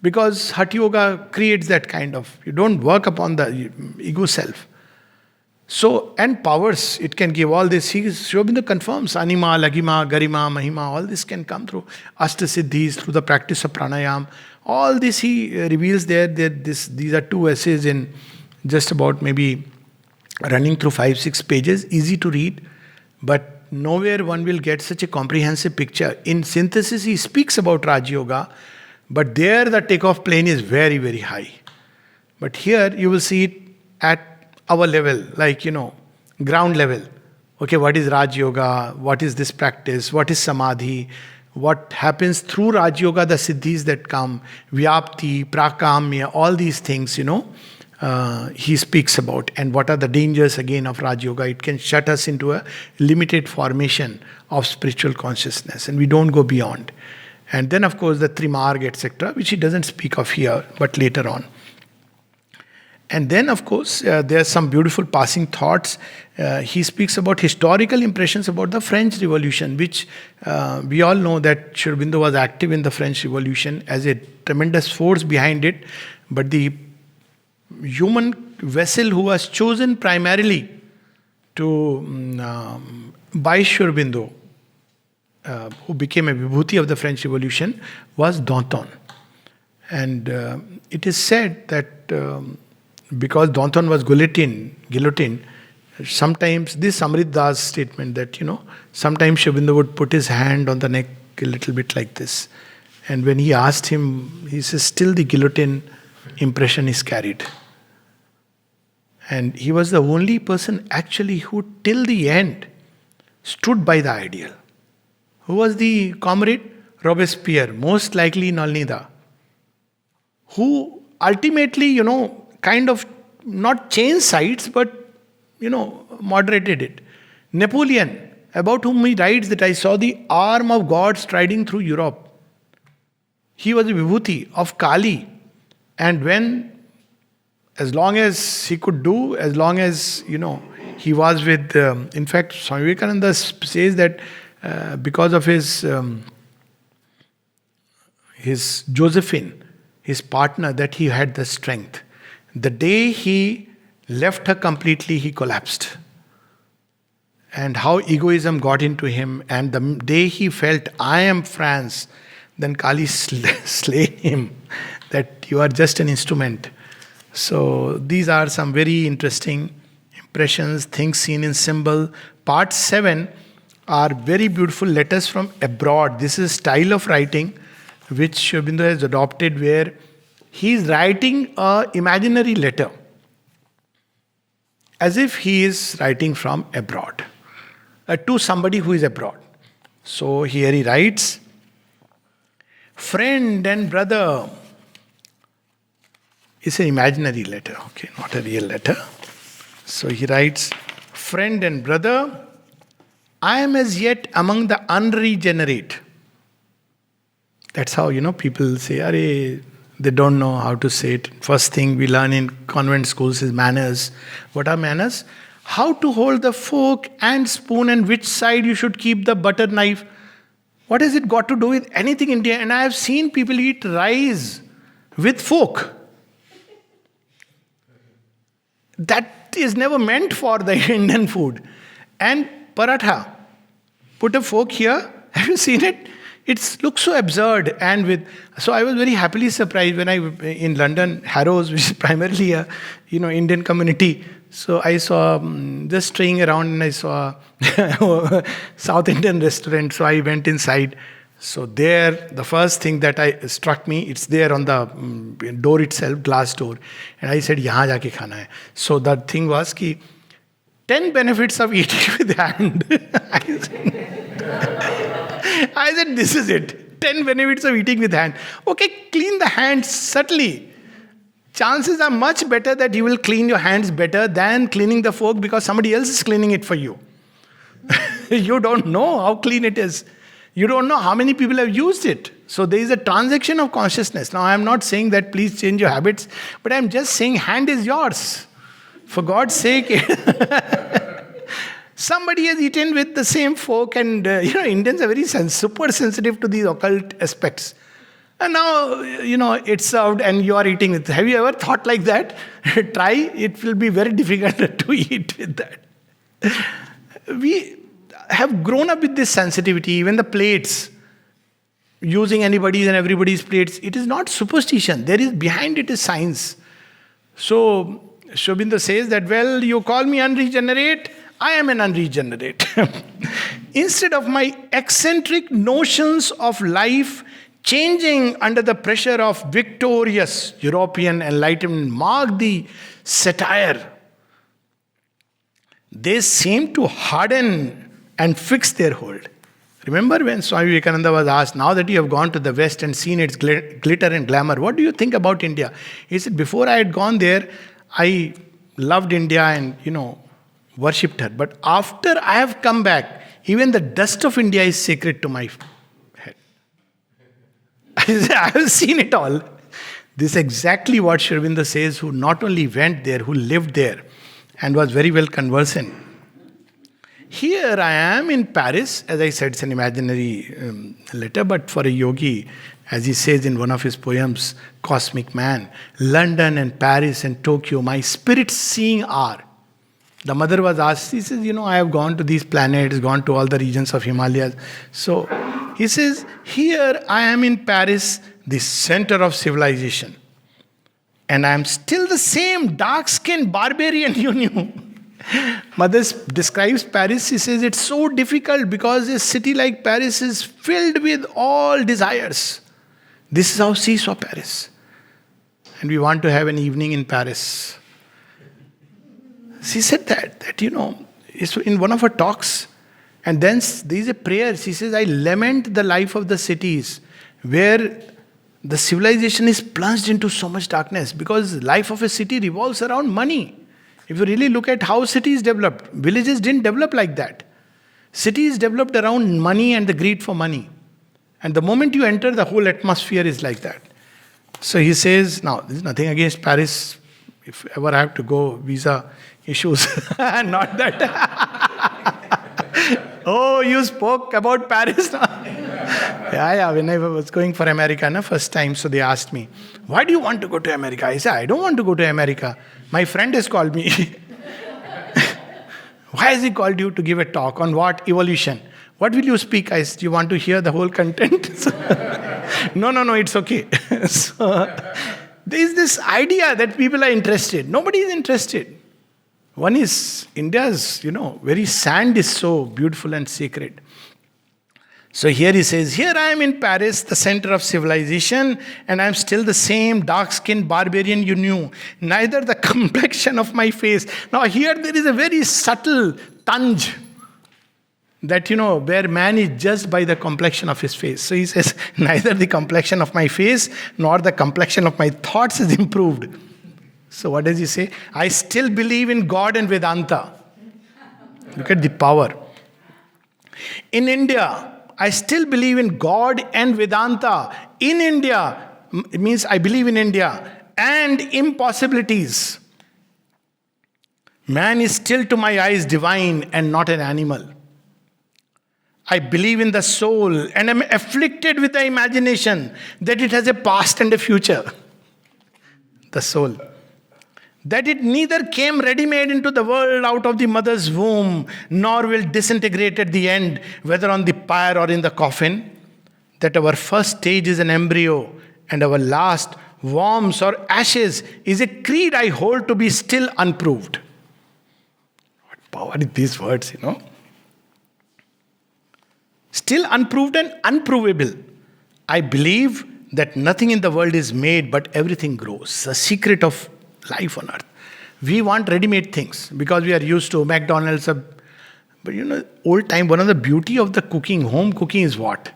Because Hatha Yoga creates that kind of, you don't work upon the ego self. So, and powers, it can give all this. Sri Aurobindo confirms, Anima, Lagima, Garima, Mahima, all this can come through Ashtasiddhis, through the practice of pranayam. All this he reveals there. These are 2 essays in just about maybe running through 5-6 pages, easy to read. But nowhere one will get such a comprehensive picture. In synthesis, he speaks about Raj Yoga, but there the takeoff plane is very, very high. But here you will see it at our level, like, ground level. Okay, what is Raj Yoga? What is this practice? What is Samadhi? What happens through Raj Yoga, the siddhis that come, Vyapti, Prakamya, all these things, he speaks about. And what are the dangers again of Raj Yoga? It can shut us into a limited formation of spiritual consciousness, and we don't go beyond. And then, of course, the Trimarg, etc., which he doesn't speak of here, but later on. And then, of course, there are some beautiful passing thoughts. He speaks about historical impressions about the French Revolution, which we all know that Sri Aurobindo was active in the French Revolution as a tremendous force behind it. But the human vessel who was chosen primarily by Sri Aurobindo, who became a vibhuti of the French Revolution, was Danton. And it is said that because Danton was guillotined, sometimes this Amrit Das statement that, sometimes Sri Aurobindo would put his hand on the neck a little bit like this. And when he asked him, he says, still the guillotine impression is carried. And he was the only person actually who till the end stood by the ideal. Who was the comrade? Robespierre, most likely Nalnida, who ultimately, kind of not changed sides, but, moderated it. Napoleon, about whom he writes that I saw the arm of God striding through Europe. He was a vibhuti of Kali. And as long as he could do, as long as, he was with, in fact, Swami Vivekananda says that because of his Josephine, his partner, that he had the strength. The day he left her completely, he collapsed. And how egoism got into him, and the day he felt, I am France, then Kali slain him, that you are just an instrument. So these are some very interesting impressions, things seen in symbol. Part 7 are very beautiful letters from abroad. This is style of writing which Sri Aurobindo has adopted, where he is writing a imaginary letter as if he is writing from abroad to somebody who is abroad. So here he writes, friend and brother. It's an imaginary letter, okay, not a real letter. So he writes, friend and brother, I am as yet among the unregenerate. That's how, people say, Arey, they don't know how to say it. First thing we learn in convent schools is manners. What are manners? How to hold the fork and spoon and which side you should keep the butter knife. What has it got to do with anything India? And I have seen people eat rice with fork. That is never meant for the Indian food. And paratha. Put a fork here. Have you seen it? It looks so absurd. So I was very happily surprised when in London, Harrows, which is primarily a Indian community. So I saw just straying around, and I saw South Indian restaurant. So I went inside. So there, the first thing that struck me, it's there on the door itself, glass door. And I said, "Yahan jaake khana hai." So the thing was ki 10 benefits of eating with hand. I said, this is it. 10 benefits of eating with hand. Okay, clean the hands subtly. Chances are much better that you will clean your hands better than cleaning the fork, because somebody else is cleaning it for you. You don't know how clean it is. You don't know how many people have used it. So there is a transaction of consciousness. Now I am not saying that please change your habits, but I am just saying hand is yours. For God's sake. Somebody has eaten with the same fork, and Indians are very super sensitive to these occult aspects. And now, it's served and you are eating it. Have you ever thought like that? Try, it will be very difficult to eat with that. We have grown up with this sensitivity, even the plates. Using anybody's and everybody's plates, it is not superstition. Behind it is science. So, Sri Aurobindo says that, well, you call me unregenerate, I am an unregenerate. Instead of my eccentric notions of life changing under the pressure of victorious European enlightenment, mark the satire, they seem to harden and fix their hold. Remember when Swami Vivekananda was asked, now that you have gone to the West and seen its glitter and glamour, what do you think about India? He said, before I had gone there, I loved India and, worshipped her. But after I have come back, even the dust of India is sacred to my head. I have seen it all. This is exactly what Sri Aurobindo says, who not only went there, who lived there and was very well conversant. Here I am in Paris. As I said, it's an imaginary letter, but for a yogi, as he says in one of his poems, Cosmic Man, London and Paris and Tokyo, my spirit seeing are. The mother was asked, he says, I have gone to these planets, gone to all the regions of Himalayas. So he says, here I am in Paris, the center of civilization. And I am still the same dark-skinned barbarian you knew. Mother describes Paris, she says, it's so difficult because a city like Paris is filled with all desires. This is how she saw Paris. And we want to have an evening in Paris. She said that it's in one of her talks. And then there is a prayer. She says, I lament the life of the cities where the civilization is plunged into so much darkness, because life of a city revolves around money. If you really look at how cities developed, villages didn't develop like that. Cities developed around money and the greed for money. And the moment you enter, the whole atmosphere is like that. So he says, now, there's nothing against Paris. If ever I have to go, visa issues. Not that. Oh, you spoke about Paris. Yeah. When I was going for America, first time, so they asked me, why do you want to go to America? I said, I don't want to go to America. My friend has called me. Why has he called you to give a talk on what? Evolution. What will you speak? I said, you want to hear the whole content? No, it's okay. So, there is this idea that people are interested. Nobody is interested. One is India's, very sand is so beautiful and sacred. So here he says, here I am in Paris, the center of civilization, and I am still the same dark-skinned barbarian you knew. Neither the complexion of my face. Now here there is a very subtle tunge that, where man is judged by the complexion of his face. So he says, neither the complexion of my face nor the complexion of my thoughts is improved. So what does he say? I still believe in God and Vedanta. Look at the power. In India, I still believe in God and Vedanta. In India, it means I believe in India and impossibilities. Man is still to my eyes divine and not an animal. I believe in the soul and am afflicted with the imagination that it has a past and a future. The soul. That it neither came ready-made into the world out of the mother's womb, nor will disintegrate at the end, whether on the pyre or in the coffin. That our first stage is an embryo, and our last, worms or ashes, is a creed I hold to be still unproved. What power is these words, Still unproved and unprovable. I believe that nothing in the world is made, but everything grows. The secret of life on earth. We want ready-made things because we are used to McDonald's. But old time, one of the beauty of the cooking, home cooking is what?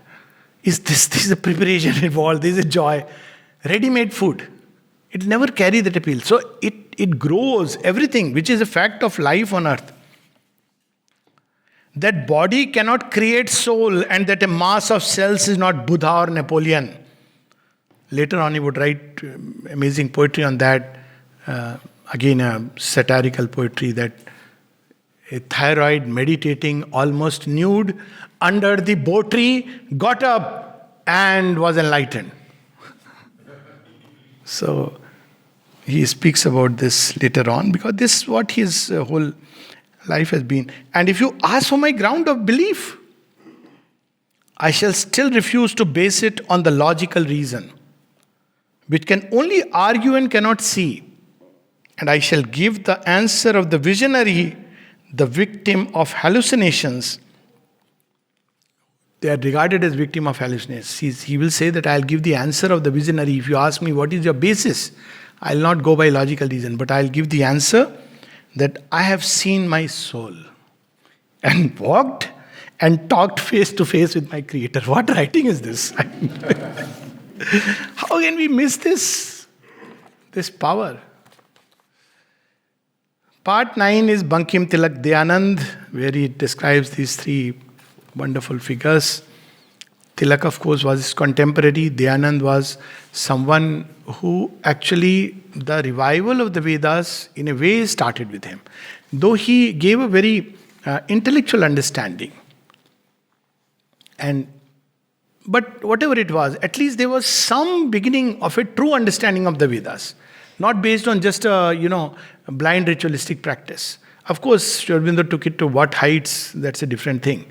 Is this is a preparation involved, there is a joy. Ready-made food. It never carries that appeal. So it grows everything, which is a fact of life on earth. That body cannot create soul and that a mass of cells is not Buddha or Napoleon. Later on he would write amazing poetry on that. Again, a satirical poetry that a thyroid meditating almost nude under the bo tree got up and was enlightened. So he speaks about this later on because this is what his whole life has been. And if you ask for my ground of belief, I shall still refuse to base it on the logical reason, which can only argue and cannot see. And I shall give the answer of the visionary, the victim of hallucinations. They are regarded as victim of hallucinations. He will say that I'll give the answer of the visionary. If you ask me what is your basis, I'll not go by logical reason, but I'll give the answer that I have seen my soul and walked and talked face to face with my Creator. What writing is this? How can we miss this power? Part 9 is Bankim Tilak Dayanand, where he describes these three wonderful figures. Tilak, of course, was his contemporary. Dayanand was someone who actually, the revival of the Vedas, in a way, started with him. Though he gave a very intellectual understanding. But whatever it was, at least there was some beginning of a true understanding of the Vedas. Not based on just a blind ritualistic practice. Of course, Sri Aurobindo took it to what heights, that's a different thing.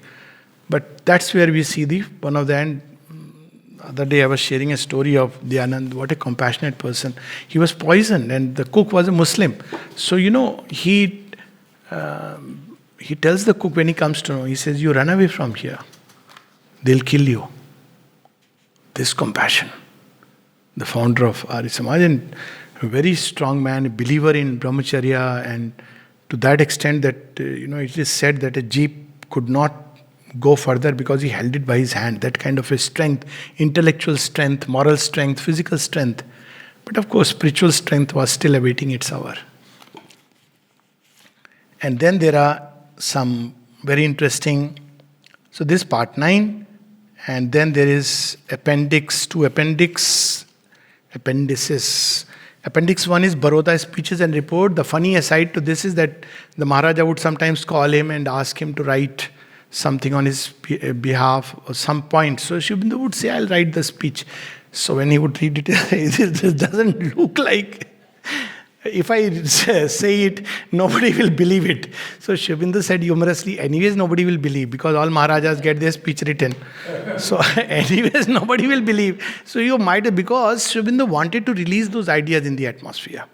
But that's where we see the other day I was sharing a story of Dayanand, what a compassionate person. He was poisoned and the cook was a Muslim. So, he tells the cook when he comes to know, he says, you run away from here. They'll kill you. This compassion. The founder of Arya Samaj, and a very strong man, a believer in Brahmacharya, and to that extent that, it is said that a jeep could not go further because he held it by his hand. That kind of a strength, intellectual strength, moral strength, physical strength. But of course, spiritual strength was still awaiting its hour. And then there are some very interesting, so this part 9, and then there is appendix to appendices. Appendix 1 is Baroda speeches and report. The funny aside to this is that the Maharaja would sometimes call him and ask him to write something on his behalf or some point. So Sri Aurobindo would say, I'll write the speech. So when he would read it, it doesn't look like, if I say it, nobody will believe it. So Sri Aurobindo said humorously, anyways nobody will believe because all Maharajas get their speech written. So anyways nobody will believe. So you might, because Sri Aurobindo wanted to release those ideas in the atmosphere.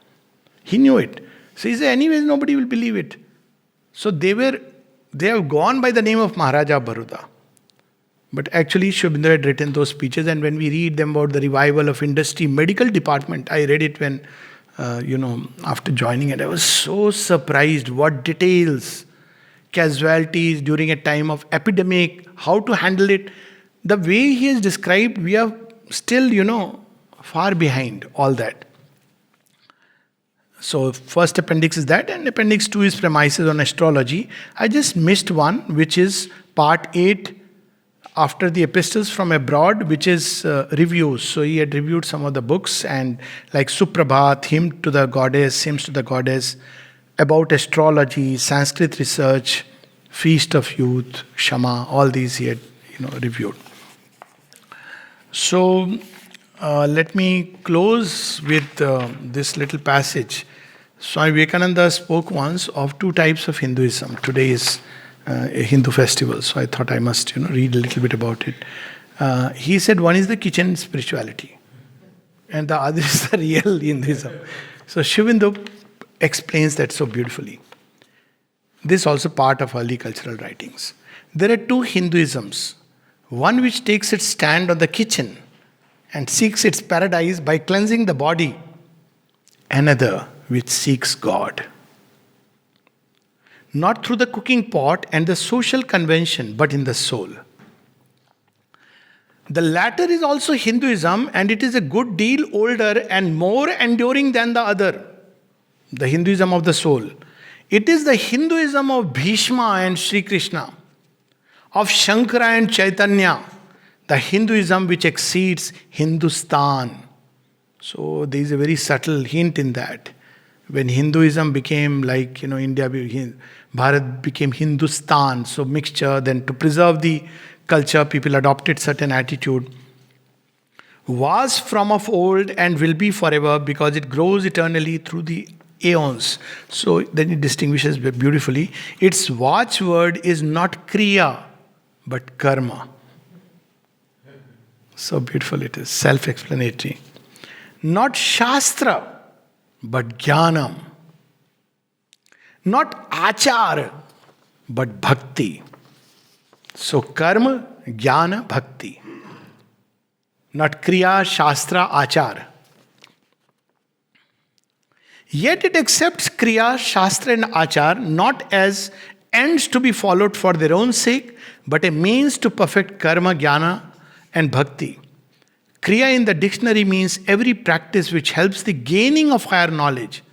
He knew it. So he said, anyways, nobody will believe it. So they have gone by the name of Maharaja Baroda. But actually, Sri Aurobindo had written those speeches, and when we read them about the revival of industry, medical department, I read it when, after joining it, I was so surprised what details, casualties during a time of epidemic, how to handle it. The way he has described, we are still, far behind all that. So, first appendix is that, and appendix 2 is premises on astrology. I just missed one, which is part 8 after the epistles from abroad, which is reviews. So he had reviewed some of the books, and like Suprabhat, hymn to the goddess, hymns to the goddess, about astrology, Sanskrit research, feast of youth, Shama, all these he had reviewed. So let me close with this little passage. Swami Vivekananda spoke once of two types of Hinduism. Today is a Hindu festival, so I thought I must read a little bit about it. He said one is the kitchen spirituality, and the other is the real Hinduism. So Sri Aurobindo explains that so beautifully. This is also part of early cultural writings. There are two Hinduisms. One which takes its stand on the kitchen and seeks its paradise by cleansing the body. Another which seeks God. Not through the cooking pot and the social convention, but in the soul. The latter is also Hinduism, and it is a good deal older and more enduring than the other, the Hinduism of the soul. It is the Hinduism of Bhishma and Sri Krishna, of Shankara and Chaitanya, the Hinduism which exceeds Hindustan. So there is a very subtle hint in that. When Hinduism became like, India, Bharat became Hindustan, so mixture, then to preserve the culture, people adopted certain attitude. Was from of old and will be forever because it grows eternally through the aeons. So then it distinguishes beautifully. Its watchword is not Kriya, but Karma. So beautiful it is, self-explanatory. Not Shastra, but Jnanam. Not Achar, but Bhakti. So Karma, Jnana, Bhakti. Not Kriya, Shastra, Achar. Yet it accepts Kriya, Shastra and Achar not as ends to be followed for their own sake, but a means to perfect Karma, Jnana and Bhakti. Kriya in the dictionary means every practice which helps the gaining of higher knowledge,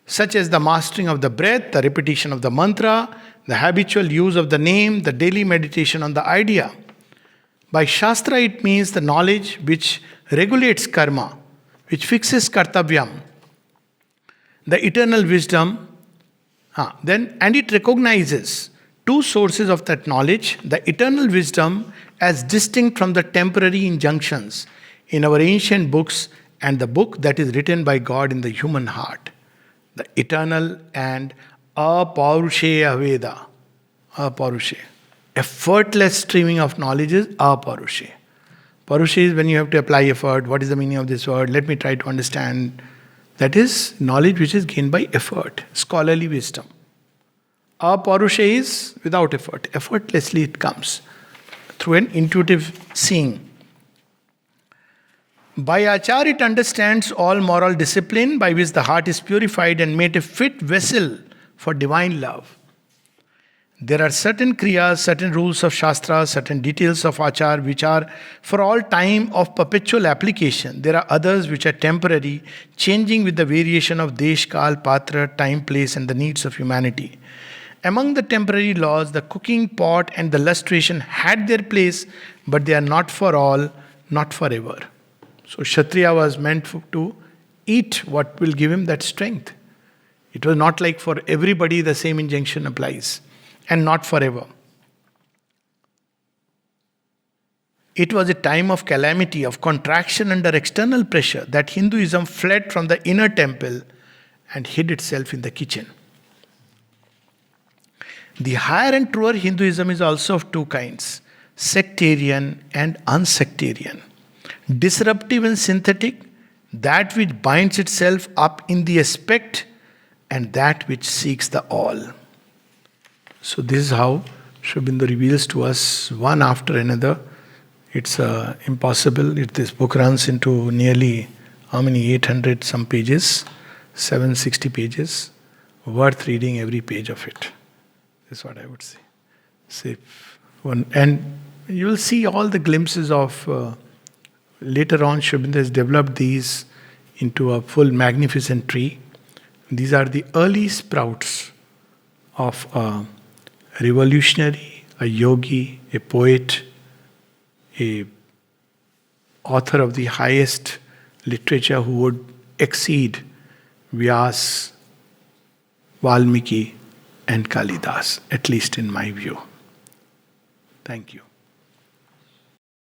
such as the mastering of the breath, the repetition of the mantra, the habitual use of the name, the daily meditation on the idea. By Shastra, it means the knowledge which regulates karma, which fixes kartavyam, the eternal wisdom, and it recognizes two sources of that knowledge, the eternal wisdom as distinct from the temporary injunctions in our ancient books and the book that is written by God in the human heart. The eternal and aparusheya Veda. Aparushe. Effortless streaming of knowledge is aparushe. Parushe is when you have to apply effort. What is the meaning of this word? Let me try to understand. That is knowledge which is gained by effort, scholarly wisdom. Aparushe is without effort. Effortlessly it comes through an intuitive seeing. By achar it understands all moral discipline by which the heart is purified and made a fit vessel for divine love. There are certain kriyas, certain rules of shastra, certain details of achar which are for all time of perpetual application. There are others which are temporary, changing with the variation of desh, kal, patra, time, place and the needs of humanity. Among the temporary laws, the cooking pot and the lustration had their place, but they are not for all, not forever. So Kshatriya was meant to eat what will give him that strength. It was not like for everybody the same injunction applies, and not forever. It was a time of calamity, of contraction under external pressure, that Hinduism fled from the inner temple and hid itself in the kitchen. The higher and truer Hinduism is also of two kinds, sectarian and unsectarian. Disruptive and synthetic, that which binds itself up in the aspect and that which seeks the all. So this is how Sri Aurobindo reveals to us one after another. It's impossible. This book runs into nearly, how many, 800 some pages, 760 pages. Worth reading every page of it. That's what I would say. And you will see all the glimpses of, later on Sri Aurobindo has developed these into a full magnificent tree. These are the early sprouts of a revolutionary, a yogi, a poet, a author of the highest literature who would exceed Vyas, Valmiki and Kalidas, at least in my view. Thank you.